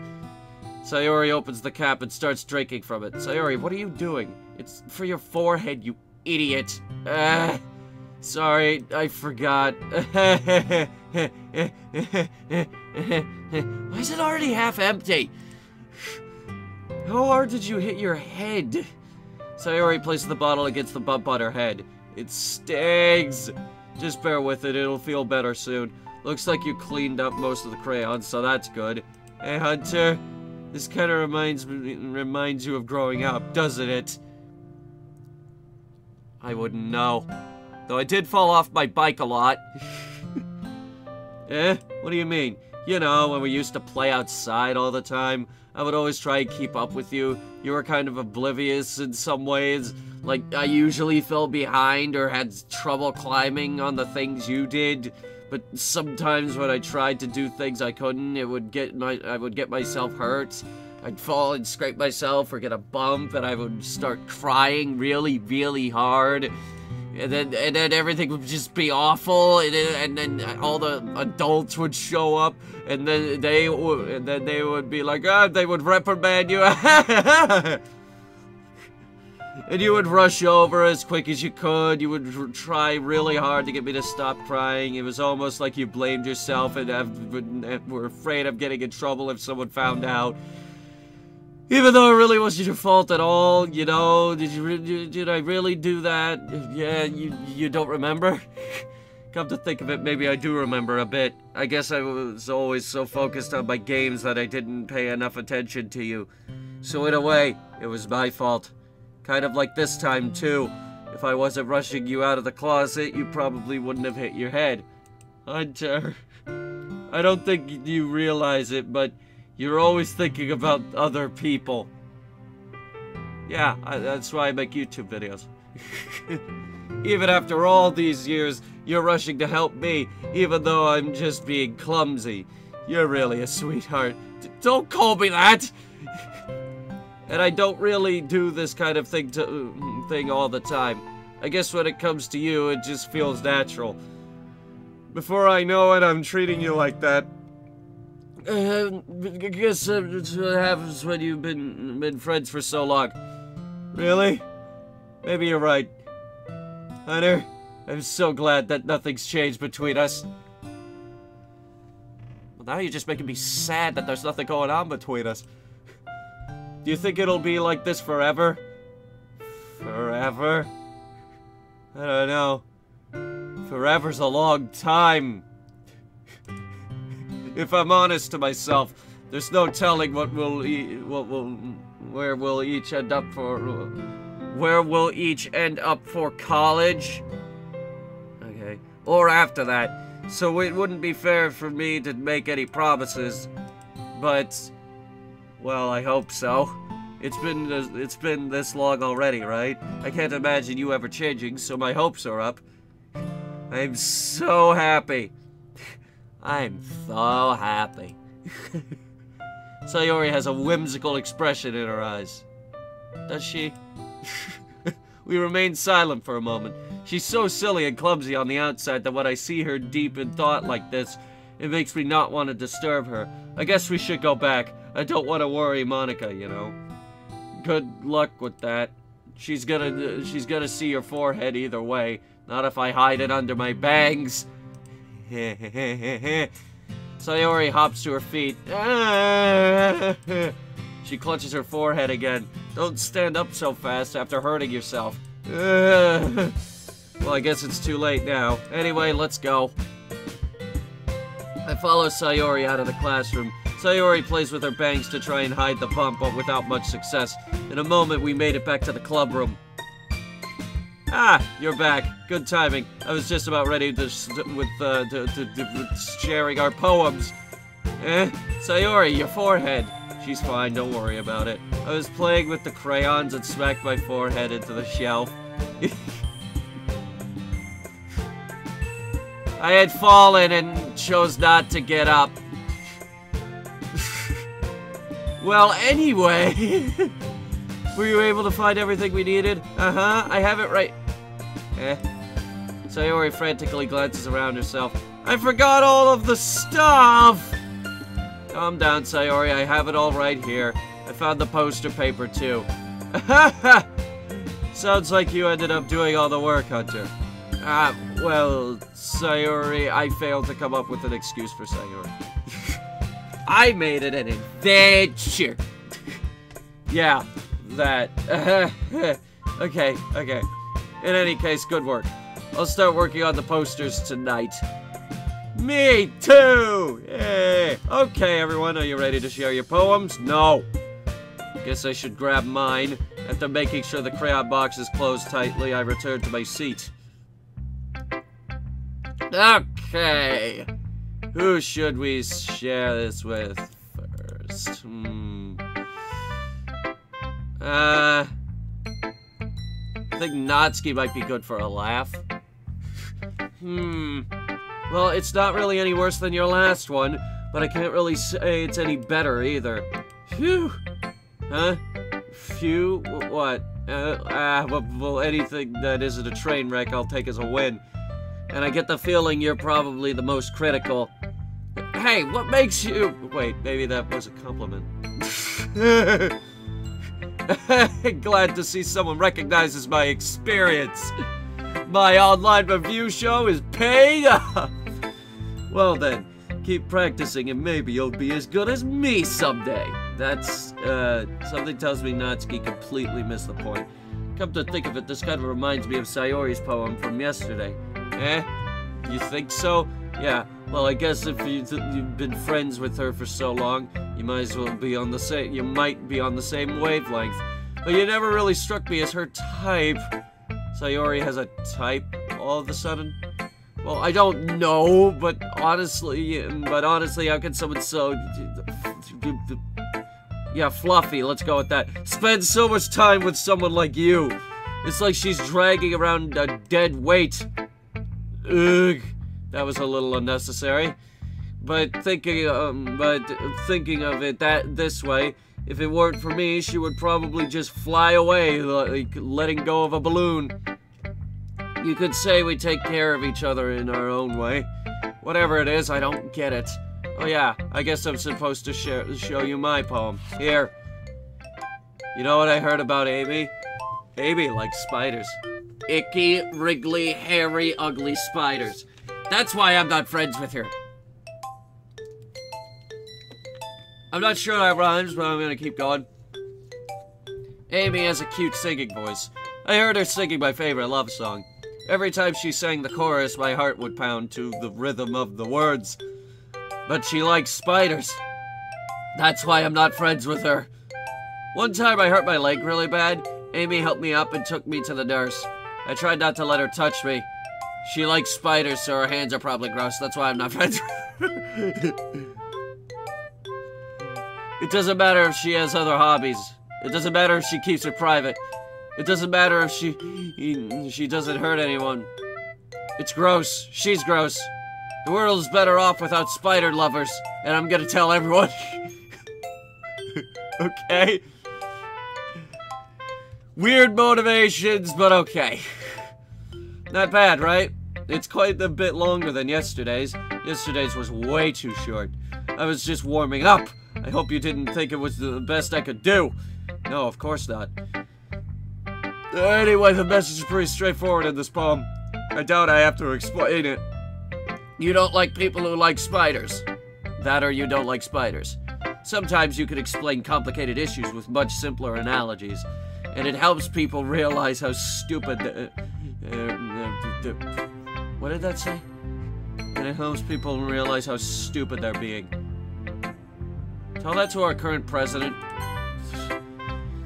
Sayori opens the cap and starts drinking from it. Sayori, what are you doing? It's for your forehead, you idiot. Sorry, I forgot. Why is it already half empty? How hard did you hit your head? Sayori places the bottle against the bump on her head. It stings. Just bear with it, it'll feel better soon. Looks like you cleaned up most of the crayons, so that's good. Hey, Hunter, this kind of reminds you of growing up, doesn't it? I wouldn't know. Though I did fall off my bike a lot. Eh? What do you mean? You know, when we used to play outside all the time. I would always try and keep up with you. You were kind of oblivious in some ways. Like, I usually fell behind or had trouble climbing on the things you did. But sometimes when I tried to do things I couldn't, I would get myself hurt. I'd fall and scrape myself or get a bump, and I would start crying really, really hard. And then everything would just be awful, and then all the adults would show up, and then they would be like, they would reprimand you. And you would rush over as quick as you could. You would try really hard to get me to stop crying. It was almost like you blamed yourself and were afraid of getting in trouble if someone found out. Even though it really wasn't your fault at all, you know? Did I really do that? Yeah, you don't remember? Come to think of it, maybe I do remember a bit. I guess I was always so focused on my games that I didn't pay enough attention to you. So in a way, it was my fault. Kind of like this time, too. If I wasn't rushing you out of the closet, you probably wouldn't have hit your head. Hunter, I don't think you realize it, but you're always thinking about other people. Yeah, that's why I make YouTube videos. Even after all these years, you're rushing to help me, even though I'm just being clumsy. You're really a sweetheart. Don't call me that! And I don't really do this kind of thing all the time. I guess when it comes to you, it just feels natural. Before I know it, I'm treating you like that. I guess that's what happens when you've been friends for so long. Really? Maybe you're right. Hunter, I'm so glad that nothing's changed between us. Well, now you're just making me sad that there's nothing going on between us. Do you think it'll be like this forever? Forever? I don't know. Forever's a long time. If I'm honest to myself, there's no telling where we'll each end up for. Where we'll each end up for college. Okay. Or after that. So it wouldn't be fair for me to make any promises. But, well, I hope so. It's been this long already, right? I can't imagine you ever changing, so my hopes are up. I'm so happy. I'm so happy. Sayori has a whimsical expression in her eyes. Does she? We remain silent for a moment. She's so silly and clumsy on the outside that when I see her deep in thought like this, it makes me not want to disturb her. I guess we should go back. I don't want to worry Monica, you know. Good luck with that. She's gonna see your forehead either way. Not if I hide it under my bangs. Sayori hops to her feet. She clutches her forehead again. Don't stand up so fast after hurting yourself. Well, I guess it's too late now. Anyway, let's go. I follow Sayori out of the classroom. Sayori plays with her bangs to try and hide the bump, but without much success. In a moment, we made it back to the club room. Ah, you're back. Good timing. I was just about ready to sharing our poems. Sayori, your forehead. She's fine, don't worry about it. I was playing with the crayons and smacked my forehead into the shelf. I had fallen and chose not to get up. Well, anyway. Were you able to find everything we needed? Uh-huh, I have it right. Sayori frantically glances around herself. I forgot all of the stuff! Calm down, Sayori, I have it all right here. I found the poster paper, too. Sounds like you ended up doing all the work, Hunter. Well, Sayori, I failed to come up with an excuse for Sayori. I made it an adventure! Yeah, that. Okay. In any case, good work. I'll start working on the posters tonight. Me too! Yay! Okay, everyone, are you ready to share your poems? No. Guess I should grab mine. After making sure the crayon box is closed tightly, I return to my seat. Okay. Who should we share this with first? I think Natsuki might be good for a laugh. Well, it's not really any worse than your last one, but I can't really say it's any better either. Phew. Huh? Phew? What? Well, anything that isn't a train wreck I'll take as a win. And I get the feeling you're probably the most critical. Hey, what makes you... Wait, maybe that was a compliment. Glad to see someone recognizes my experience. My online review show is paying off. Well then, keep practicing and maybe you'll be as good as me someday. That's, something tells me Natsuki completely missed the point. Come to think of it, this kind of reminds me of Sayori's poem from yesterday. Eh? You think so? Yeah, well I guess if you've been friends with her for so long, you might as well be on the same, you might be on the same wavelength. But you never really struck me as her type. Sayori has a type all of a sudden? Well, I don't know, but honestly, how can someone so... Yeah, fluffy, let's go with that. Spend so much time with someone like you. It's like she's dragging around a dead weight. Ugh, that was a little unnecessary. But thinking of it this way, if it weren't for me, she would probably just fly away, like letting go of a balloon. You could say we take care of each other in our own way. Whatever it is, I don't get it. Oh yeah, I guess I'm supposed to show you my poem. Here. You know what I heard about Amy? Amy likes spiders. Icky, wriggly, hairy, ugly spiders. That's why I'm not friends with her. I'm not sure that rhymes, but I'm gonna keep going. Amy has a cute singing voice. I heard her singing my favorite love song. Every time she sang the chorus, my heart would pound to the rhythm of the words. But she likes spiders. That's why I'm not friends with her. One time I hurt my leg really bad. Amy helped me up and took me to the nurse. I tried not to let her touch me. She likes spiders, so her hands are probably gross. That's why I'm not friends with her. It doesn't matter if she has other hobbies. It doesn't matter if she keeps it private. It doesn't matter if she doesn't hurt anyone. It's gross. She's gross. The world is better off without spider lovers, and I'm gonna tell everyone. Okay. Weird motivations, but okay. Not bad, right? It's quite a bit longer than yesterday's. Yesterday's was way too short. I was just warming up. I hope you didn't think it was the best I could do. No, of course not. Anyway, the message is pretty straightforward in this poem. I doubt I have to explain it. You don't like people who like spiders. That or you don't like spiders. Sometimes you can explain complicated issues with much simpler analogies, and it helps people realize how stupid what did that say? And it helps people realize how stupid they're being. Tell that to our current president.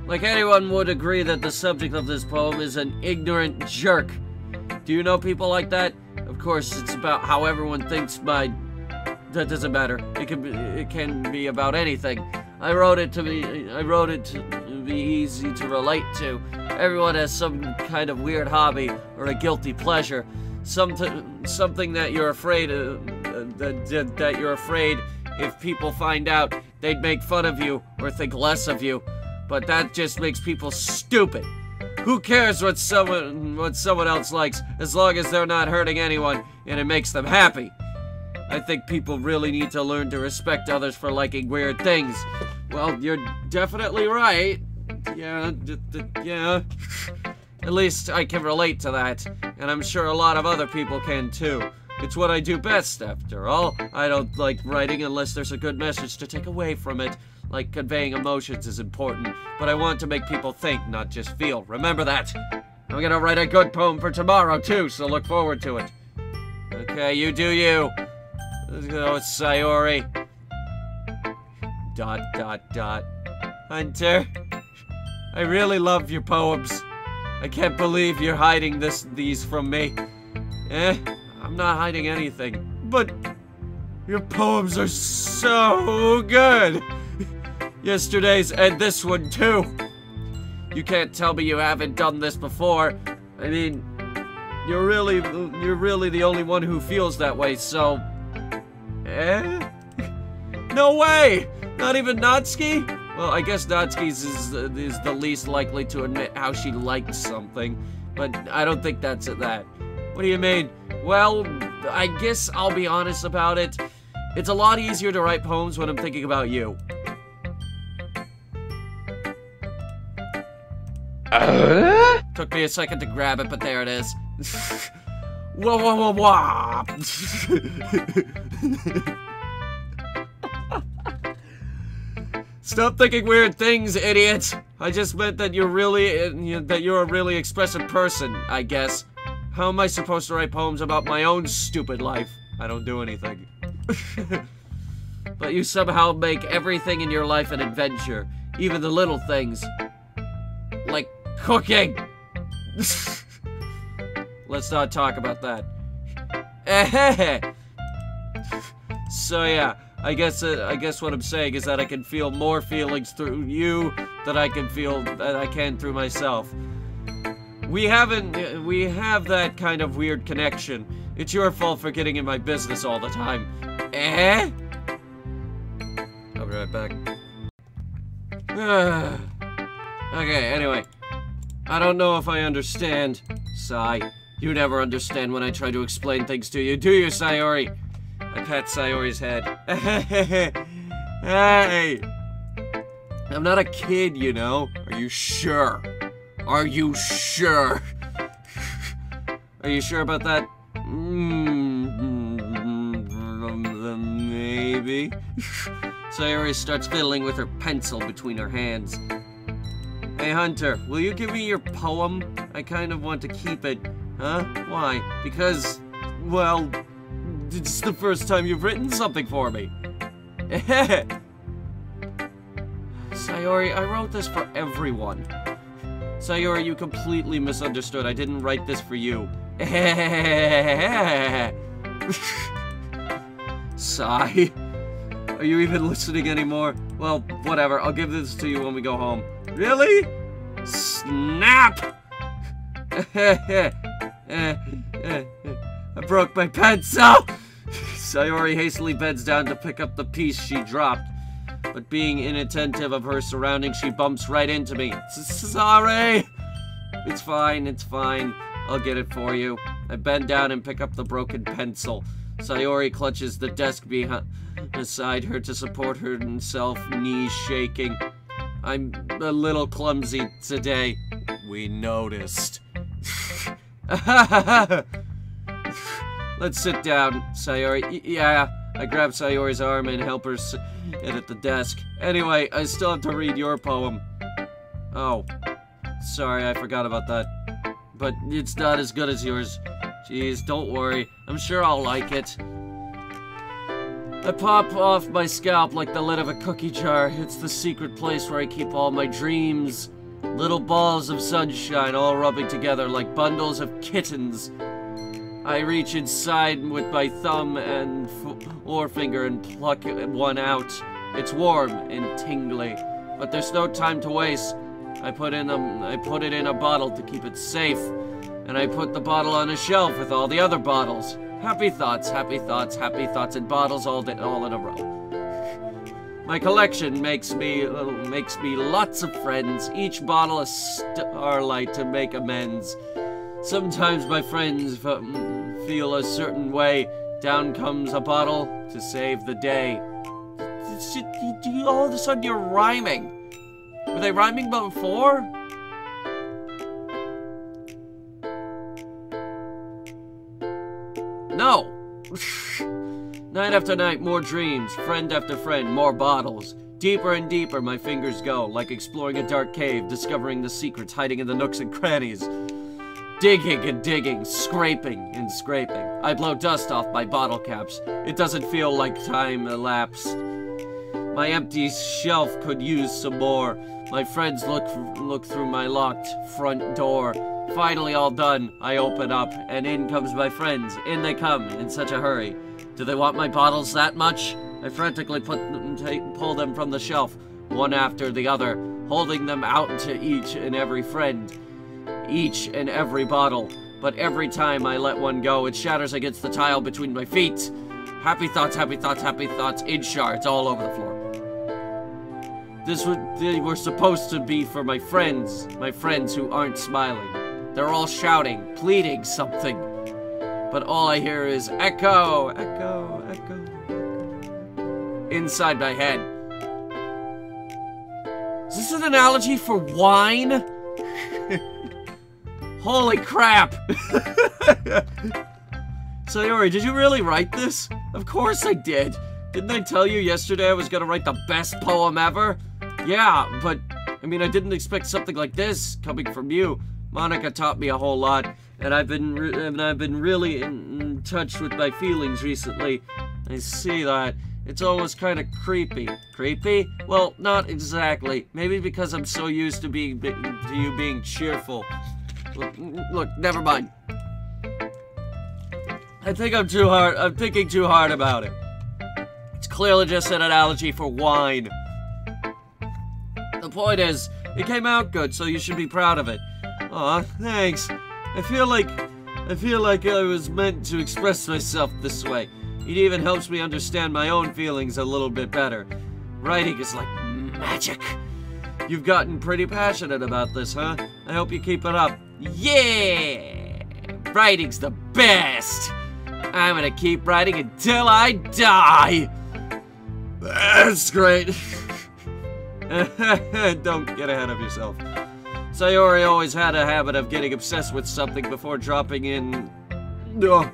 Like anyone would agree that the subject of this poem is an ignorant jerk. Do you know people like that? Of course, it's about how everyone thinks by... That doesn't matter. It can be about anything. I wrote it to be easy to relate to. Everyone has some kind of weird hobby or a guilty pleasure. Something that you're afraid of, that you're afraid if people find out, they'd make fun of you or think less of you. But that just makes people stupid. Who cares what someone else likes, as long as they're not hurting anyone and it makes them happy? I think people really need to learn to respect others for liking weird things. Well, you're definitely right. Yeah. At least I can relate to that, and I'm sure a lot of other people can too. It's what I do best, after all. I don't like writing unless there's a good message to take away from it. Like, conveying emotions is important, but I want to make people think, not just feel. Remember that. I'm gonna write a good poem for tomorrow, too, so look forward to it. Okay, you do you. Let's go with Sayori. ... Hunter, I really love your poems. I can't believe you're hiding these from me. I'm not hiding anything, but your poems are so good. Yesterday's and this one too. You can't tell me you haven't done this before. I mean, you're really the only one who feels that way, so... Eh? No way! Not even Natsuki? Well, I guess Natsuki's is the least likely to admit how she liked something, but I don't think that's that. What do you mean? Well, I guess I'll be honest about it. It's a lot easier to write poems when I'm thinking about you. Took me a second to grab it, but there it is. Whoa, whoa, whoa, whoa! Stop thinking weird things, idiot! I just meant that you're a really expressive person, I guess. How am I supposed to write poems about my own stupid life? I don't do anything. But you somehow make everything in your life an adventure, even the little things. Like cooking! Let's not talk about that. So yeah, I guess what I'm saying is that I can feel more feelings through you than I can through myself. We have that kind of weird connection. It's your fault for getting in my business all the time. I'll be right back. Okay, anyway. I don't know if I understand. Sigh. You never understand when I try to explain things to you, do you, Sayori? I pat Sayori's head. Hey! I'm not a kid, you know. Are you sure? Are you sure? Are you sure about that? Maybe. Sayori starts fiddling with her pencil between her hands. Hey, Hunter, will you give me your poem? I kind of want to keep it. Huh? Why? Because, well, it's the first time you've written something for me. Sayori, I wrote this for everyone. Sayori, you completely misunderstood. I didn't write this for you. Sigh. Are you even listening anymore? Well, whatever. I'll give this to you when we go home. Really? Snap! I broke my pencil! Sayori hastily bends down to pick up the piece she dropped. But being inattentive of her surroundings, she bumps right into me. Sorry! It's fine, it's fine. I'll get it for you. I bend down and pick up the broken pencil. Sayori clutches the desk beside her to support herself, knees shaking. I'm a little clumsy today. We noticed. Let's sit down, Sayori. Yeah, I grab Sayori's arm and help her sit at the desk. Anyway, I still have to read your poem. Oh, sorry, I forgot about that. But it's not as good as yours. Jeez, don't worry. I'm sure I'll like it. I pop off my scalp like the lid of a cookie jar. It's the secret place where I keep all my dreams. Little balls of sunshine all rubbing together like bundles of kittens. I reach inside with my thumb and forefinger and pluck one out. It's warm and tingly, but there's no time to waste. I put it in a bottle to keep it safe, and I put the bottle on a shelf with all the other bottles. Happy thoughts, happy thoughts, happy thoughts, and bottles all in a row. My collection makes me lots of friends. Each bottle a starlight to make amends. Sometimes my friends feel a certain way. Down comes a bottle to save the day. All of a sudden you're rhyming. Were they rhyming before? No. Night after night, more dreams. Friend after friend, more bottles. Deeper and deeper my fingers go, like exploring a dark cave, discovering the secrets hiding in the nooks and crannies. Digging and digging, scraping and scraping. I blow dust off my bottle caps. It doesn't feel like time elapsed. My empty shelf could use some more. My friends look through my locked front door. Finally all done, I open up, and in comes my friends. In they come, in such a hurry. Do they want my bottles that much? I frantically pull them from the shelf, one after the other. holding them out to each and every friend, each and every bottle. But every time I let one go, it shatters against the tile between my feet. Happy thoughts, in shards all over the floor. They were supposed to be for my friends who aren't smiling. They're all shouting, pleading something. But all I hear is echo, echo, echo, echo. Inside my head. Is this an analogy for wine? Holy crap! Sayori, did you really write this? Of course I did. Didn't I tell you yesterday I was gonna write the best poem ever? Yeah, but I mean, I didn't expect something like this coming from you. Monica taught me a whole lot, and I've been really in touch with my feelings recently. I see that. It's almost kind of creepy. Creepy? Well, not exactly. Maybe because I'm so used to you being cheerful. Look, never mind. I think I'm thinking too hard about it. It's clearly just an analogy for wine. The point is, it came out good, so you should be proud of it. Aw, thanks. I feel like I was meant to express myself this way. It even helps me understand my own feelings a little bit better. Writing is like magic. You've gotten pretty passionate about this, huh? I hope you keep it up. Yeah! Writing's the best! I'm gonna keep writing until I die! That's great. Don't get ahead of yourself. Sayori always had a habit of getting obsessed with something before dropping it no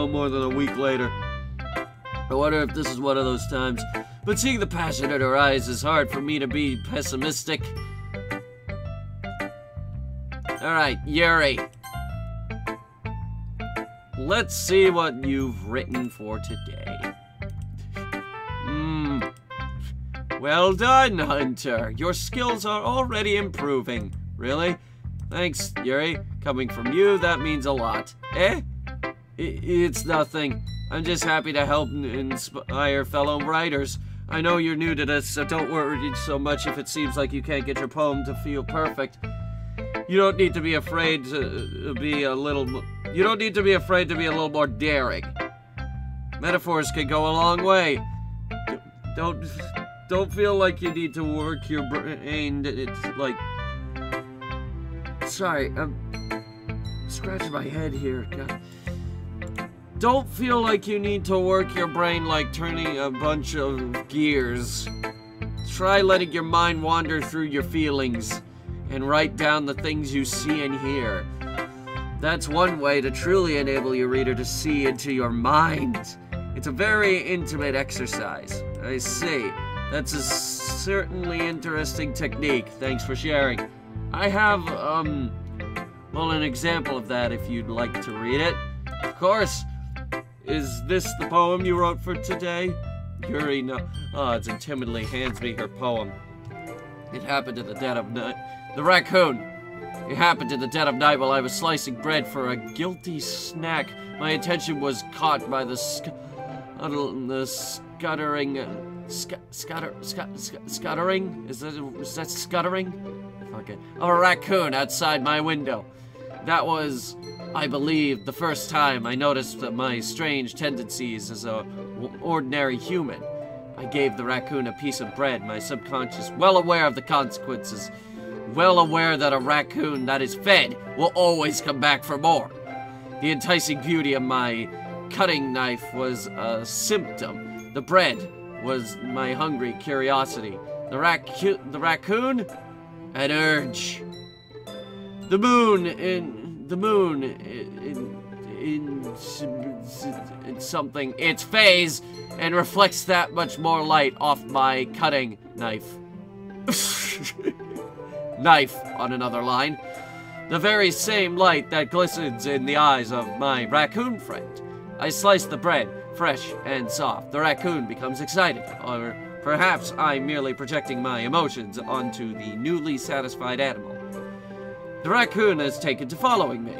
more than a week later. I wonder if this is one of those times. But seeing the passion in her eyes is hard for me to be pessimistic. Alright, Yuri. Let's see what you've written for today. Well done, Hunter. Your skills are already improving. Really? Thanks, Yuri. Coming from you, that means a lot. Eh? It's nothing. I'm just happy to help inspire fellow writers. I know you're new to this, so don't worry so much if it seems like you can't get your poem to feel perfect. You don't need to be afraid to be a little more daring. Metaphors can go a long way. Don't feel like you need to work your brain. It's like... Sorry, I'm scratching my head here. God. Don't feel like you need to work your brain like turning a bunch of gears. Try letting your mind wander through your feelings and write down the things you see and hear. That's one way to truly enable your reader to see into your mind. It's a very intimate exercise. I see. That's a certainly interesting technique. Thanks for sharing. I have, well, an example of that if you'd like to read it. Of course. Is this the poem you wrote for today? Yuri, no. Oh, it timidly hands me her poem. It happened in the dead of night. The raccoon. It happened in the dead of night while I was slicing bread for a guilty snack. My attention was caught by the scuttering. Scuttering? Is that scuttering? Okay. A raccoon outside my window. That was, I believe, the first time I noticed my strange tendencies as an ordinary human. I gave the raccoon a piece of bread, my subconscious, well aware of the consequences, well aware that a raccoon that is fed will always come back for more. The enticing beauty of my cutting knife was a symptom. The bread was my hungry curiosity. The raccoon? An urge. The moon in something, its phase, and reflects that much more light off my cutting knife. Knife, on another line. The very same light that glistens in the eyes of my raccoon friend. I slice the bread, fresh and soft. The raccoon becomes excited, or perhaps I'm merely projecting my emotions onto the newly satisfied animal. The raccoon has taken to following me.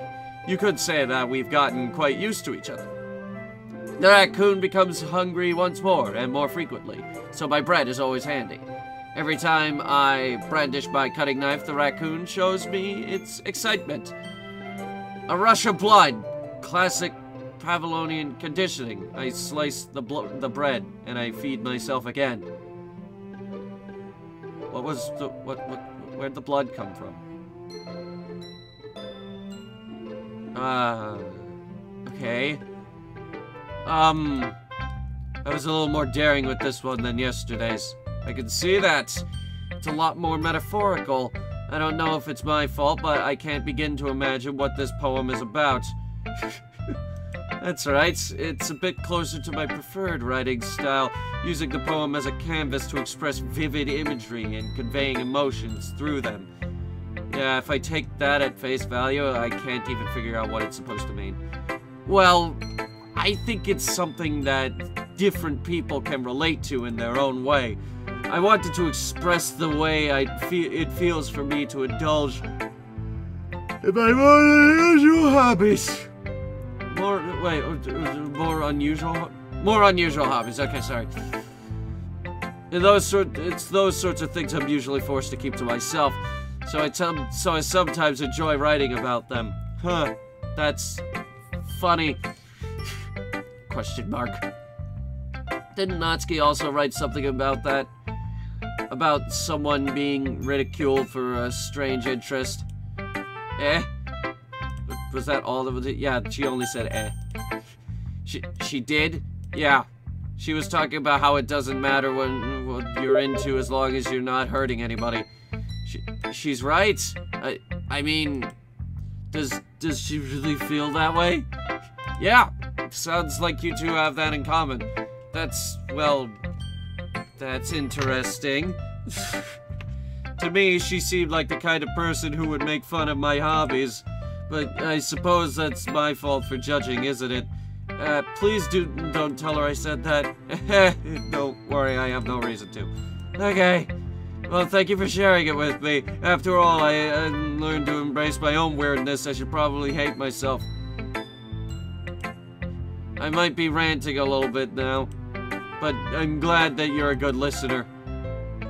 You could say that we've gotten quite used to each other. The raccoon becomes hungry once more and more frequently, so my bread is always handy. Every time I brandish my cutting knife, the raccoon shows me its excitement. A rush of blood. Classic Pavlovian conditioning. I slice the bread, and I feed myself again. What was the... where'd the blood come from? Okay. I was a little more daring with this one than yesterday's. I can see that. It's a lot more metaphorical. I don't know if it's my fault, but I can't begin to imagine what this poem is about. That's right. It's a bit closer to my preferred writing style, using the poem as a canvas to express vivid imagery and conveying emotions through them. Yeah, if I take that at face value, I can't even figure out what it's supposed to mean. Well, I think it's something that different people can relate to in their own way. I wanted to express the way it feels for me to indulge in my more unusual hobbies. More unusual hobbies. Okay, sorry. It's those sorts of things I'm usually forced to keep to myself. So I sometimes enjoy writing about them. Huh? That's funny. Question mark. Didn't Natsuki also write something about that? About someone being ridiculed for a strange interest? Eh? Was that all of it? Yeah, she only said eh. She did? Yeah. She was talking about how it doesn't matter what you're into as long as you're not hurting anybody. She's right. I mean, does she really feel that way? Yeah. Sounds like you two have that in common. That's interesting. To me, she seemed like the kind of person who would make fun of my hobbies. But I suppose that's my fault for judging, isn't it? Please don't tell her I said that. Don't worry, I have no reason to. Okay. Well, thank you for sharing it with me. After all, I learned to embrace my own weirdness. I should probably hate myself. I might be ranting a little bit now, but I'm glad that you're a good listener.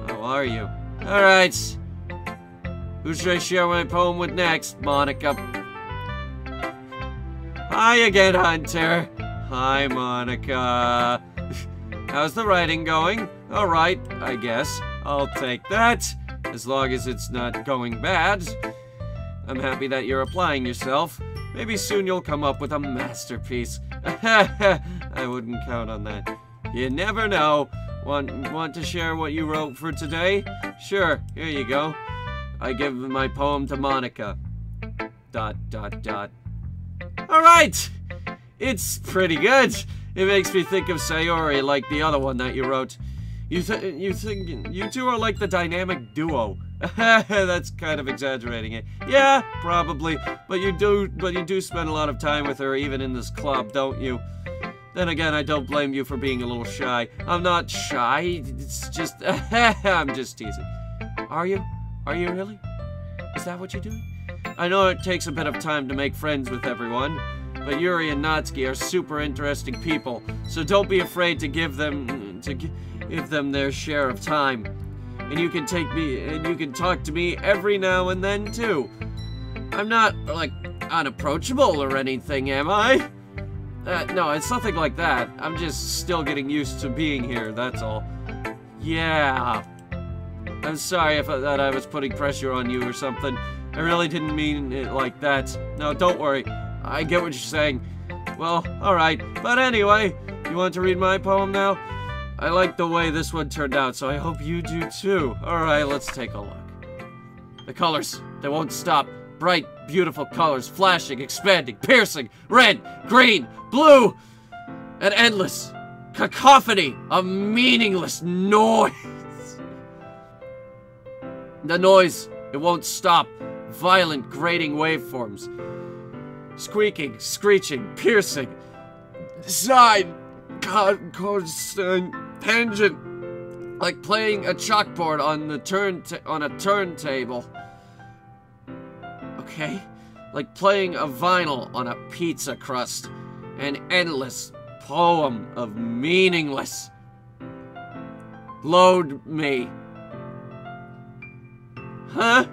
How are you? Alright. Who should I share my poem with next? Monica. Hi again, Hunter. Hi, Monica. How's the writing going? Alright, I guess. I'll take that, as long as it's not going bad. I'm happy that you're applying yourself. Maybe soon you'll come up with a masterpiece. I wouldn't count on that. You never know. Want to share what you wrote for today? Sure, here you go. I give my poem to Monica. ... Alright! It's pretty good. It makes me think of Sayori, like the other one that you wrote. You think you two are like the dynamic duo. That's kind of exaggerating it. Yeah, probably. But you do spend a lot of time with her, even in this club, don't you? Then again, I don't blame you for being a little shy. I'm not shy. It's just I'm just teasing. Are you? Are you really? Is that what you're doing? I know it takes a bit of time to make friends with everyone, but Yuri and Natsuki are super interesting people, so don't be afraid to give them their share of time. And you can talk to me every now and then too. I'm not like unapproachable or anything, am I? No, it's nothing like that. I'm just still getting used to being here, that's all. Yeah. I'm sorry that I was putting pressure on you or something. I really didn't mean it like that. No, don't worry. I get what you're saying. Well, alright. But anyway, you want to read my poem now? I like the way this one turned out, so I hope you do too. Alright, let's take a look. The colors, they won't stop. Bright, beautiful colors, flashing, expanding, piercing, red, green, blue, an endless cacophony of meaningless noise. The noise, it won't stop. Violent, grating waveforms. Squeaking, screeching, piercing, side, tangent, like playing a chalkboard on a turntable. Okay, like playing a vinyl on a pizza crust. An endless poem of meaningless. Load me. Huh?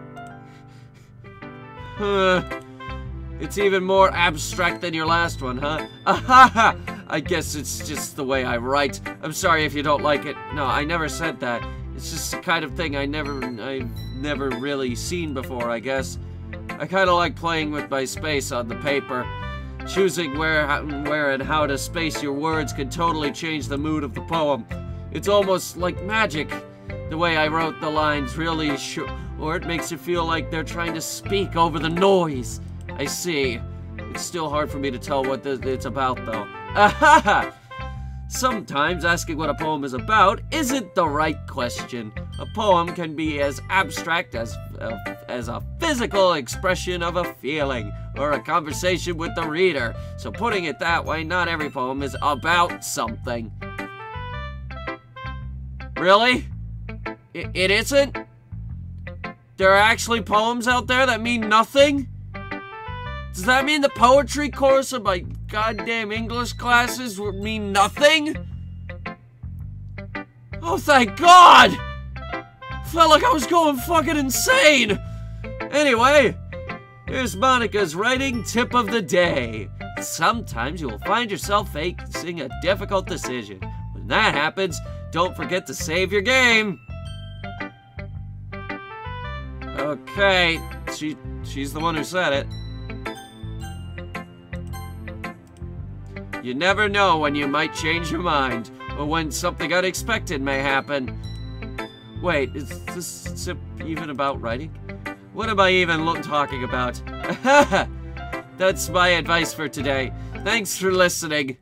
It's even more abstract than your last one, huh? Ahaha! I guess it's just the way I write. I'm sorry if you don't like it. No, I never said that. It's just the kind of thing I've never really seen before, I guess. I kind of like playing with my space on the paper. Choosing where and how to space your words can totally change the mood of the poem. It's almost like magic. The way I wrote the lines really or it makes you feel like they're trying to speak over the noise. I see. It's still hard for me to tell what it's about, though. Ahaha! Sometimes asking what a poem is about isn't the right question. A poem can be as abstract as a physical expression of a feeling, or a conversation with the reader. So putting it that way, not every poem is about something. Really? It isn't? There are actually poems out there that mean nothing? Does that mean the poetry course of my goddamn English classes would mean nothing? Oh, thank God! Felt like I was going fucking insane! Anyway, here's Monica's writing tip of the day. Sometimes you will find yourself facing a difficult decision. When that happens, don't forget to save your game. Okay, she's the one who said it. You never know when you might change your mind, or when something unexpected may happen. Wait, is this even about writing? What am I even talking about? That's my advice for today. Thanks for listening.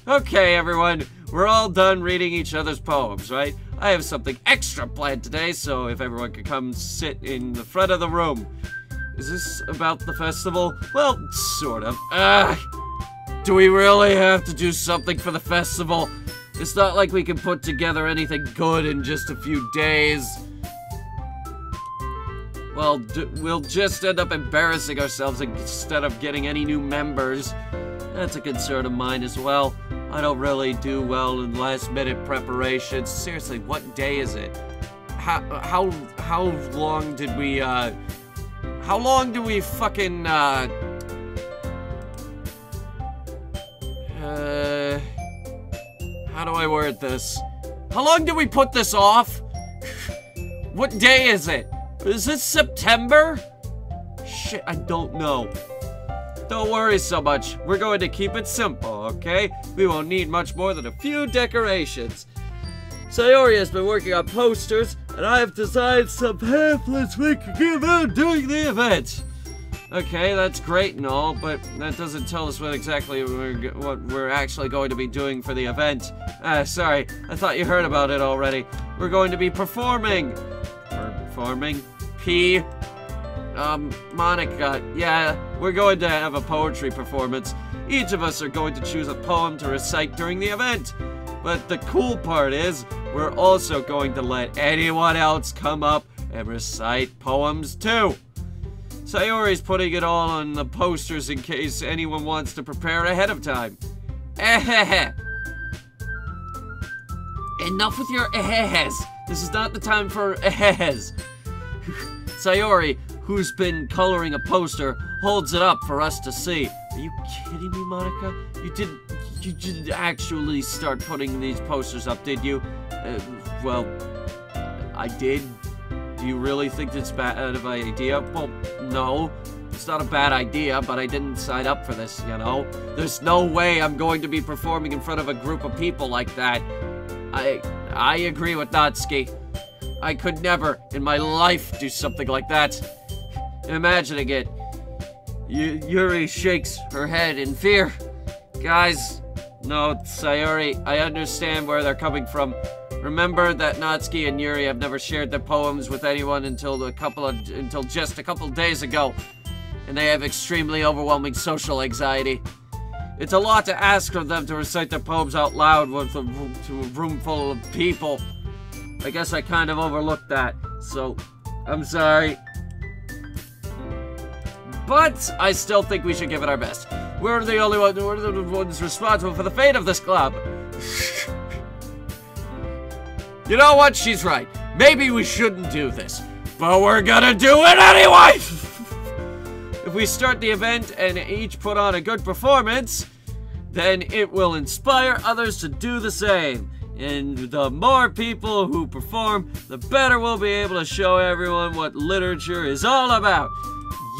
Okay, everyone, we're all done reading each other's poems, right? I have something extra planned today, so if everyone could come sit in the front of the room. Is this about the festival? Well, sort of. Do we really have to do something for the festival? It's not like we can put together anything good in just a few days. Well, we'll just end up embarrassing ourselves instead of getting any new members. That's a concern of mine as well. I don't really do well in last-minute preparations. Seriously, what day is it? How long did we, how long do we fucking, how do I word this? How long do we put this off? What day is it? Is this September? Shit, I don't know. Don't worry so much. We're going to keep it simple, okay? We won't need much more than a few decorations. Sayori has been working on posters, and I have designed some pamphlets we can give out during the event. Okay, that's great and all, but that doesn't tell us what exactly we're actually going to be doing for the event. Sorry, I thought you heard about it already. We're going to be performing. Performing? Monica, yeah, we're going to have a poetry performance. Each of us are going to choose a poem to recite during the event. But the cool part is, we're also going to let anyone else come up and recite poems too. Sayori's putting it all on the posters in case anyone wants to prepare ahead of time. Enough with your ehehes. This is not the time for ehehes. Sayori, who's been coloring a poster, holds it up for us to see. Are you kidding me, Monica? You didn't actually start putting these posters up, did you? Well, I did. Do you really think it's bad of an idea? Well, no. It's not a bad idea, but I didn't sign up for this, you know? There's no way I'm going to be performing in front of a group of people like that. I agree with Natsuki. I could never, in my life, do something like that. Imagining it. Yuri shakes her head in fear. Guys, no, Sayori, I understand where they're coming from. Remember that Natsuki and Yuri have never shared their poems with anyone until just a couple days ago, and they have extremely overwhelming social anxiety. It's a lot to ask of them to recite their poems out loud to a room full of people. I guess I kind of overlooked that, so I'm sorry. But I still think we should give it our best. We're the ones responsible for the fate of this club. You know what? She's right. Maybe we shouldn't do this. But we're gonna do it anyway! If we start the event and each put on a good performance, then it will inspire others to do the same. And the more people who perform, the better we'll be able to show everyone what literature is all about.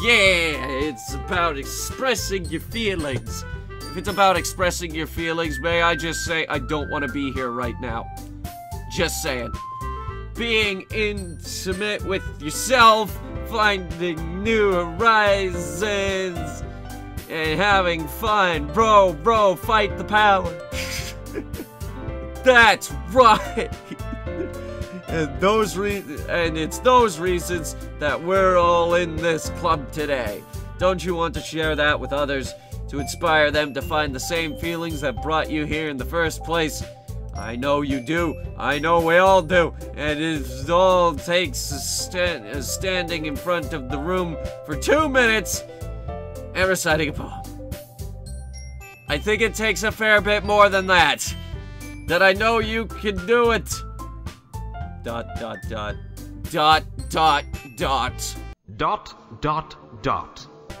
Yeah, it's about expressing your feelings. If it's about expressing your feelings, may I just say I don't want to be here right now. Just saying. Being intimate with yourself, finding new horizons, and having fun. Bro, fight the power. That's right. And it's those reasons that we're all in this club today. Don't you want to share that with others to inspire them to find the same feelings that brought you here in the first place? I know you do. I know we all do. And it all takes standing in front of the room for 2 minutes and reciting a poem. I think it takes a fair bit more than that. That I know you can do it. ...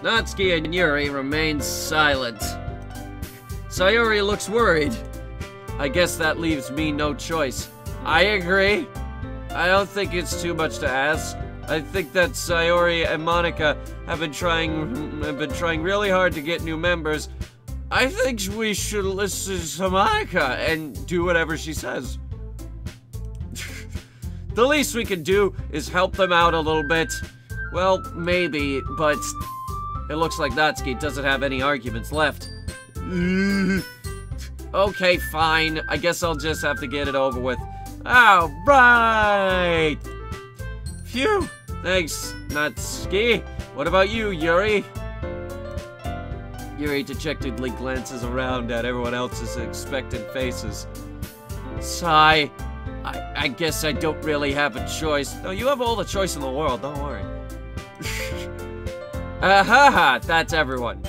Natsuki and Yuri remain silent. Sayori looks worried. I guess that leaves me no choice. I agree. I don't think it's too much to ask. I think that Sayori and Monica have been trying really hard to get new members. I think we should listen to Monica and do whatever she says. The least we can do is help them out a little bit. Well, maybe, but it looks like Natsuki doesn't have any arguments left. Okay, fine. I guess I'll just have to get it over with. Alright! Phew! Thanks, Natsuki. What about you, Yuri? Yuri dejectedly glances around at everyone else's expectant faces. Sigh. I guess I don't really have a choice. No, you have all the choice in the world, don't worry. Ahaha, that's everyone.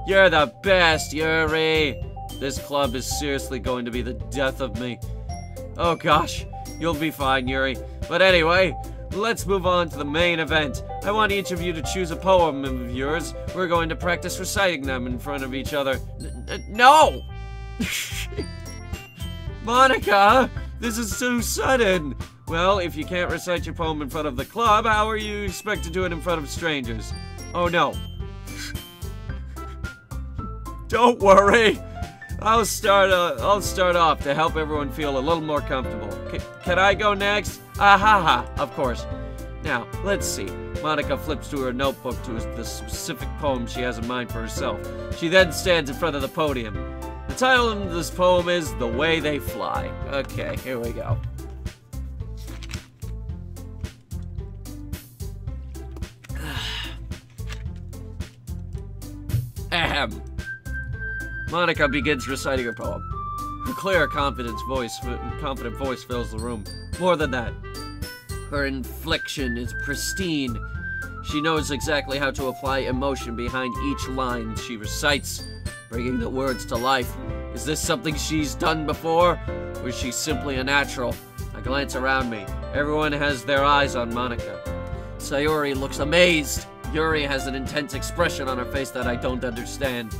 You're the best, Yuri. This club is seriously going to be the death of me. Oh gosh, you'll be fine, Yuri. But anyway, let's move on to the main event. I want each of you to choose a poem of yours. We're going to practice reciting them in front of each other. No! Monica, this is too sudden. Well, if you can't recite your poem in front of the club, how are you expect to do it in front of strangers? Oh no. Don't worry. I'll start off to help everyone feel a little more comfortable. Can I go next? Ahaha, of course. Now, let's see. Monica flips to her notebook to the specific poem she has in mind for herself. She then stands in front of the podium. The title of this poem is The Way They Fly. Okay, here we go. Ahem. Monica begins reciting her poem. Her clear, confident voice fills the room. More than that, her inflection is pristine. She knows exactly how to apply emotion behind each line she recites, bringing the words to life. Is this something she's done before, or is she simply a natural? I glance around me. Everyone has their eyes on Monica. Sayori looks amazed. Yuri has an intense expression on her face that I don't understand.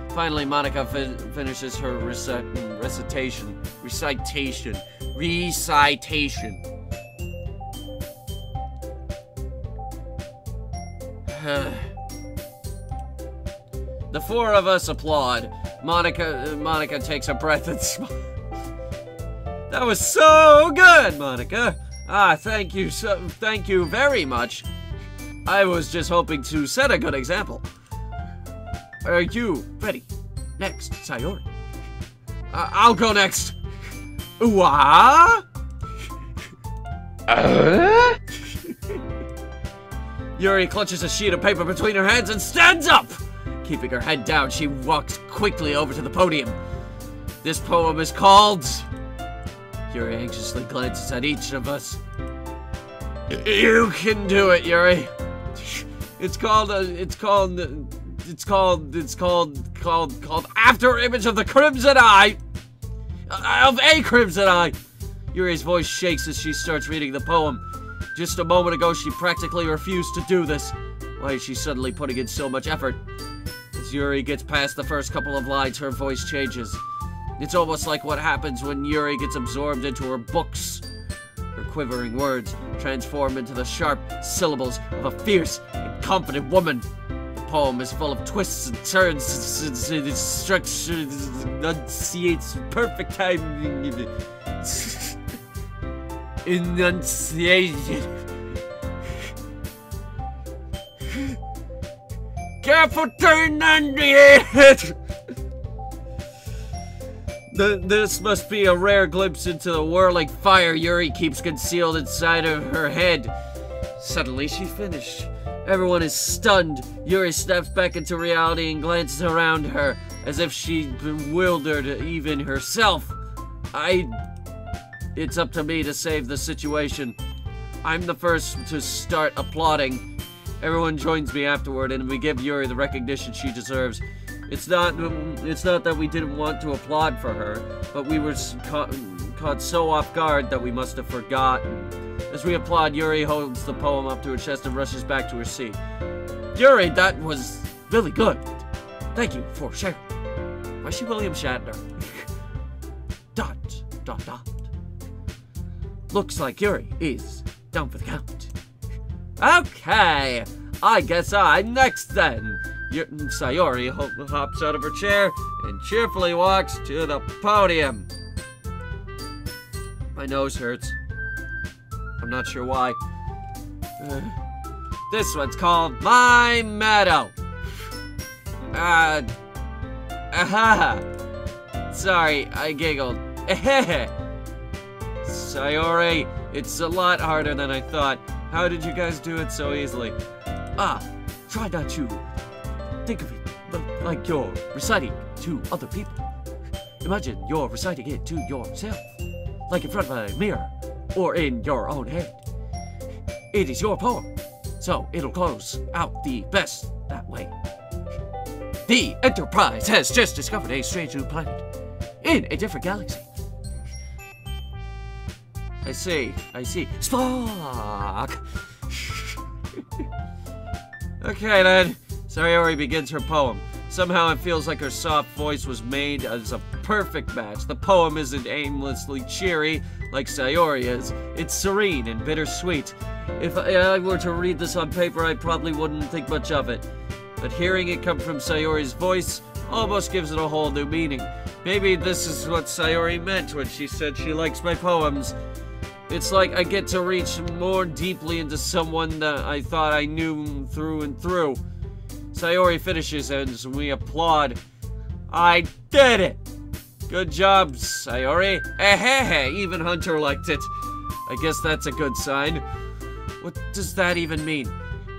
Finally, Monica finishes her recitation. The four of us applaud. Monica takes a breath and smiles. That was so good, Monica. Thank you very much. I was just hoping to set a good example. Are you ready? Next, Sayori. I'll go next. Ooh-ah? Yuri clutches a sheet of paper between her hands and stands up. Keeping her head down, she walks quickly over to the podium. This poem is called... Yuri anxiously glances at each of us. You can do it, Yuri. It's called After Image of the Crimson Eye. Of a Crimson Eye. Yuri's voice shakes as she starts reading the poem. Just a moment ago, she practically refused to do this. Why is she suddenly putting in so much effort? As Yuri gets past the first couple of lines, her voice changes. It's almost like what happens when Yuri gets absorbed into her books. Her quivering words transform into the sharp syllables of a fierce and confident woman. The poem is full of twists and turns, and its structure enunciates perfect timing. Enunciation. Careful turn on the head! This must be a rare glimpse into the whirling fire Yuri keeps concealed inside of her head. Suddenly, she finished. Everyone is stunned. Yuri snaps back into reality and glances around her, as if she bewildered even herself. It's up to me to save the situation. I'm the first to start applauding. Everyone joins me afterward, and we give Yuri the recognition she deserves. It's not that we didn't want to applaud for her, but we were caught so off guard that we must have forgotten. As we applaud, Yuri holds the poem up to her chest and rushes back to her seat. Yuri, that was really good. Thank you for sharing. Why is she William Shatner? ... Looks like Yuri is down for the count. Okay, I guess I'm next then. Sayori hops out of her chair and cheerfully walks to the podium. My nose hurts. I'm not sure why. This one's called My Meadow. Sorry, I giggled. Sayori, it's a lot harder than I thought. How did you guys do it so easily? Try not to think of it like you're reciting to other people. Imagine you're reciting it to yourself, like in front of a mirror, or in your own head. It is your poem, so it'll close out the best that way. The Enterprise has just discovered a strange new planet in a different galaxy. I see. Spock! Okay then, Sayori begins her poem. Somehow it feels like her soft voice was made as a perfect match. The poem isn't aimlessly cheery like Sayori is. It's serene and bittersweet. If I were to read this on paper, I probably wouldn't think much of it. But hearing it come from Sayori's voice almost gives it a whole new meaning. Maybe this is what Sayori meant when she said she likes my poems. It's like I get to reach more deeply into someone that I thought I knew through and through. Sayori finishes and we applaud. I did it! Good job, Sayori. Even Hunter liked it. I guess that's a good sign. What does that even mean?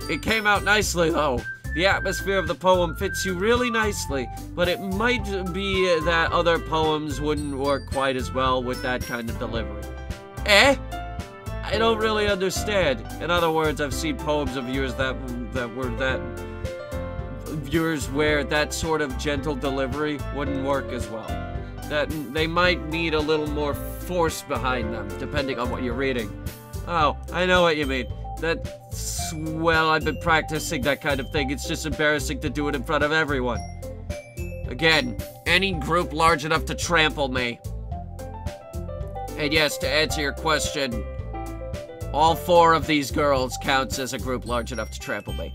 It came out nicely, though. The atmosphere of the poem fits you really nicely, but it might be that other poems wouldn't work quite as well with that kind of delivery. I don't really understand. In other words, I've seen poems of yours where that sort of gentle delivery wouldn't work as well. That they might need a little more force behind them, depending on what you're reading. Oh, I know what you mean. Well, I've been practicing that kind of thing. It's just embarrassing to do it in front of everyone. Again, any group large enough to trample me. And yes, to answer your question, all 4 of these girls counts as a group large enough to trample me.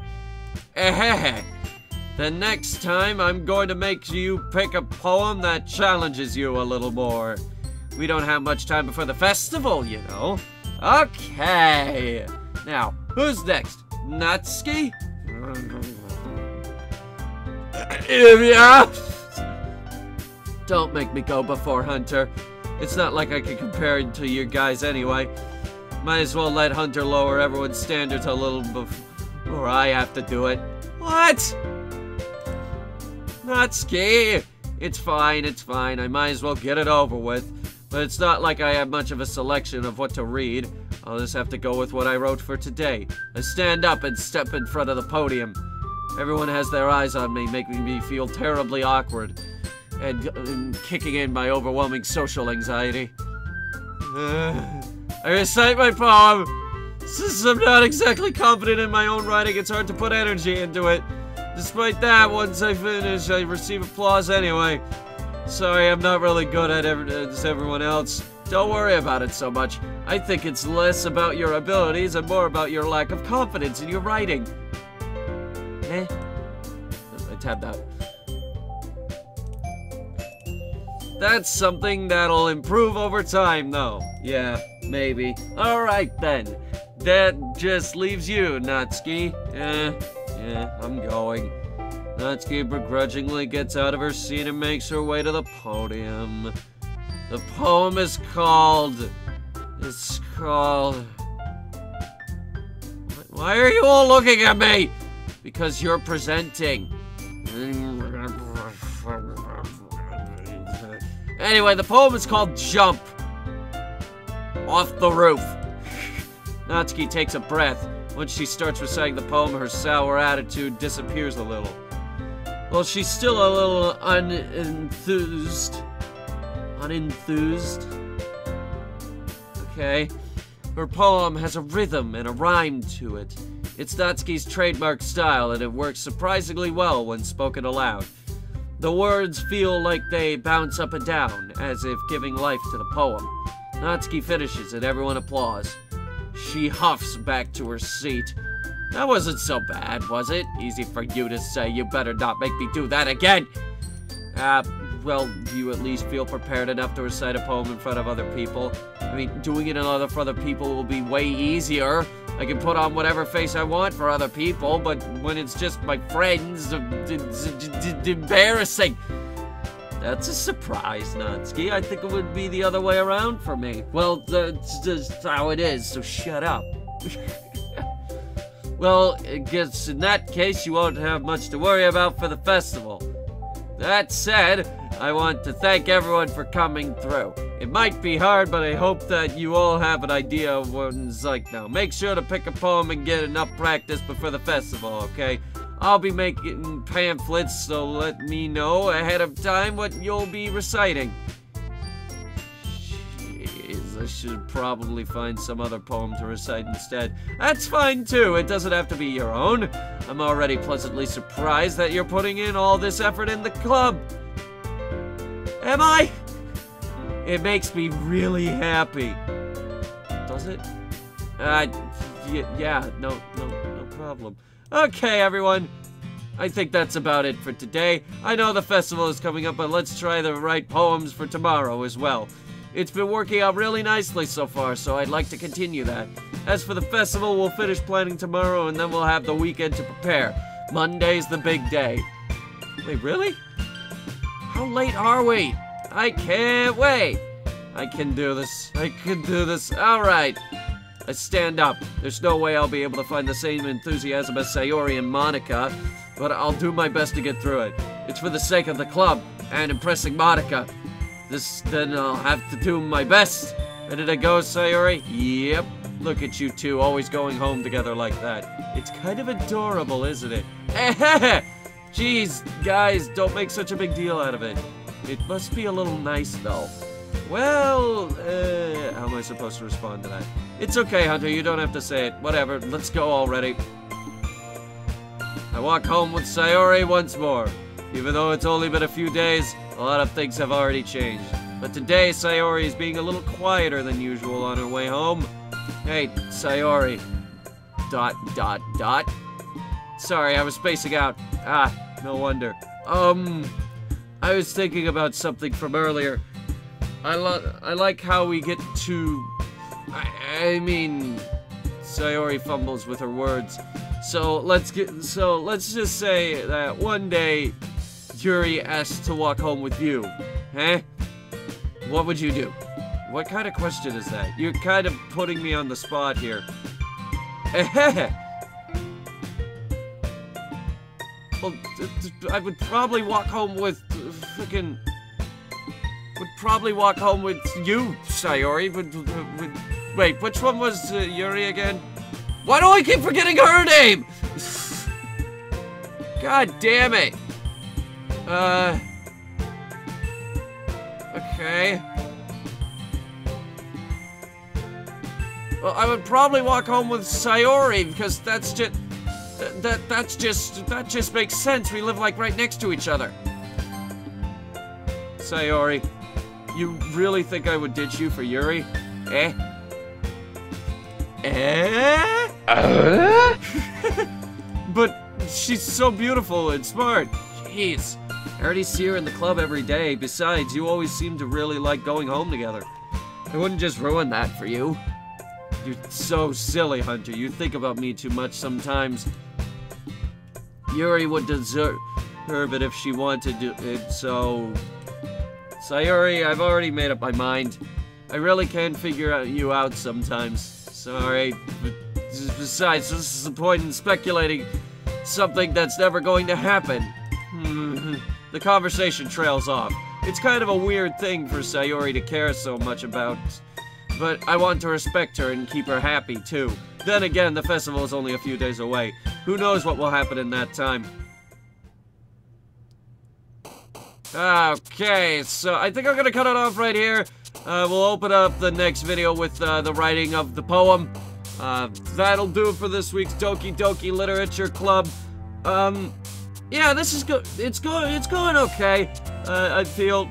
The next time, I'm going to make you pick a poem that challenges you a little more. We don't have much time before the festival, you know. Okay. Now, who's next? Natsuki? Don't make me go before Hunter. It's not like I can compare it to you guys anyway. Might as well let Hunter lower everyone's standards a little before I have to do it. What? Natsuki! It's fine. I might as well get it over with. But it's not like I have much of a selection of what to read. I'll just have to go with what I wrote for today. I stand up and step in front of the podium. Everyone has their eyes on me, making me feel terribly awkward. And kicking in my overwhelming social anxiety. I recite my poem. Since I'm not exactly confident in my own writing, it's hard to put energy into it. Despite that, once I finish, I receive applause anyway. Sorry, I'm not really good at it as everyone else. Don't worry about it so much. I think it's less about your abilities and more about your lack of confidence in your writing. I tabbed out. That's something that'll improve over time, though. Yeah, maybe. Alright then. That just leaves you, Natsuki. Yeah, I'm going. Natsuki begrudgingly gets out of her seat and makes her way to the podium. The poem is called... It's called... Why are you all looking at me? Because you're presenting. Anyway, the poem is called Jump. Off the roof. Natsuki takes a breath. Once she starts reciting the poem, her sour attitude disappears a little. Well, she's still a little unenthused. Okay. Her poem has a rhythm and a rhyme to it. It's Natsuki's trademark style, and it works surprisingly well when spoken aloud. The words feel like they bounce up and down, as if giving life to the poem. Natsuki finishes, and everyone applauds. She huffs back to her seat. That wasn't so bad, was it? Easy for you to say. You better not make me do that again! Well, do you at least feel prepared enough to recite a poem in front of other people? I mean, doing it in front of other people will be way easier. I can put on whatever face I want for other people, but when it's just my friends, it's embarrassing. That's a surprise, Natsuki. I think it would be the other way around for me. Well, that's just how it is, so shut up. Well, I guess in that case, you won't have much to worry about for the festival. That said, I want to thank everyone for coming through. It might be hard, but I hope that you all have an idea of what it's like now. Make sure to pick a poem and get enough practice before the festival, okay? I'll be making pamphlets, so let me know ahead of time what you'll be reciting. Jeez, I should probably find some other poem to recite instead. That's fine too, it doesn't have to be your own. I'm already pleasantly surprised that you're putting in all this effort in the club. Am I? It makes me really happy. Does it? Yeah, no problem. Okay, everyone. I think that's about it for today. I know the festival is coming up, but let's try to write poems for tomorrow as well. It's been working out really nicely so far, so I'd like to continue that. As for the festival, we'll finish planning tomorrow, and then we'll have the weekend to prepare. Monday's the big day. Wait, really? How late are we? I can't wait. I can do this. I can do this. All right. I stand up. There's no way I'll be able to find the same enthusiasm as Sayori and Monica, but I'll do my best to get through it. It's for the sake of the club and impressing Monica. Then I'll have to do my best. Ready to go, Sayori? Yep. Look at you two always going home together like that. It's kind of adorable, isn't it? Jeez, guys, don't make such a big deal out of it. It must be a little nice, though. Well, how am I supposed to respond to that? It's okay, Hunter, you don't have to say it. Whatever, let's go already. I walk home with Sayori once more. Even though it's only been a few days, a lot of things have already changed. But today, Sayori is being a little quieter than usual on her way home. Hey, Sayori. ... Sorry, I was spacing out. No wonder. I was thinking about something from earlier. I like how we get to... I mean... Sayori fumbles with her words. So let's just say that one day Yuri asked to walk home with you. Huh? What would you do? What kind of question is that? You're kind of putting me on the spot here. Well, I would probably walk home with freaking... Would probably walk home with you, Sayori. Wait, which one was Yuri again? Why do I keep forgetting her name? God damn it. Okay. Well, I would probably walk home with Sayori because that's just that just makes sense. We live like right next to each other. Sayori, you really think I would ditch you for Yuri? Eh? Eh? But she's so beautiful and smart. Jeez. I already see her in the club every day. Besides, you always seem to really like going home together. I wouldn't just ruin that for you. You're so silly, Hunter. You think about me too much sometimes. Yuri would deserve it if she wanted it, so... Sayori, I've already made up my mind. I really can figure you out sometimes. Sorry. But besides, this is the point in speculating something that's never going to happen. The conversation trails off. It's kind of a weird thing for Sayori to care so much about. But I want to respect her and keep her happy, too. Then again, the festival is only a few days away. Who knows what will happen in that time. Okay, so I think I'm gonna cut it off right here. We'll open up the next video with the writing of the poem. That'll do it for this week's Doki Doki Literature Club. Yeah, this is it's going okay. I feel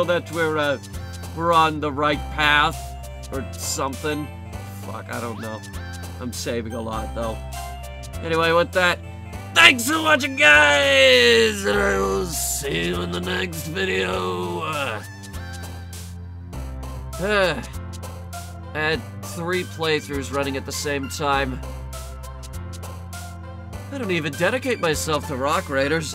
that we're on the right path or something. Fuck, I don't know. I'm saving a lot though. Anyway, with that, thanks for watching, guys, and I will see you in the next video. I had 3 playthroughs running at the same time. I don't even dedicate myself to Rock Raiders.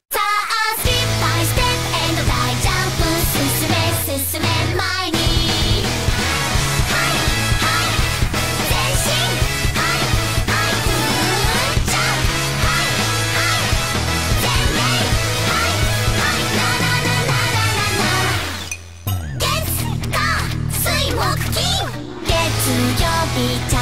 月曜日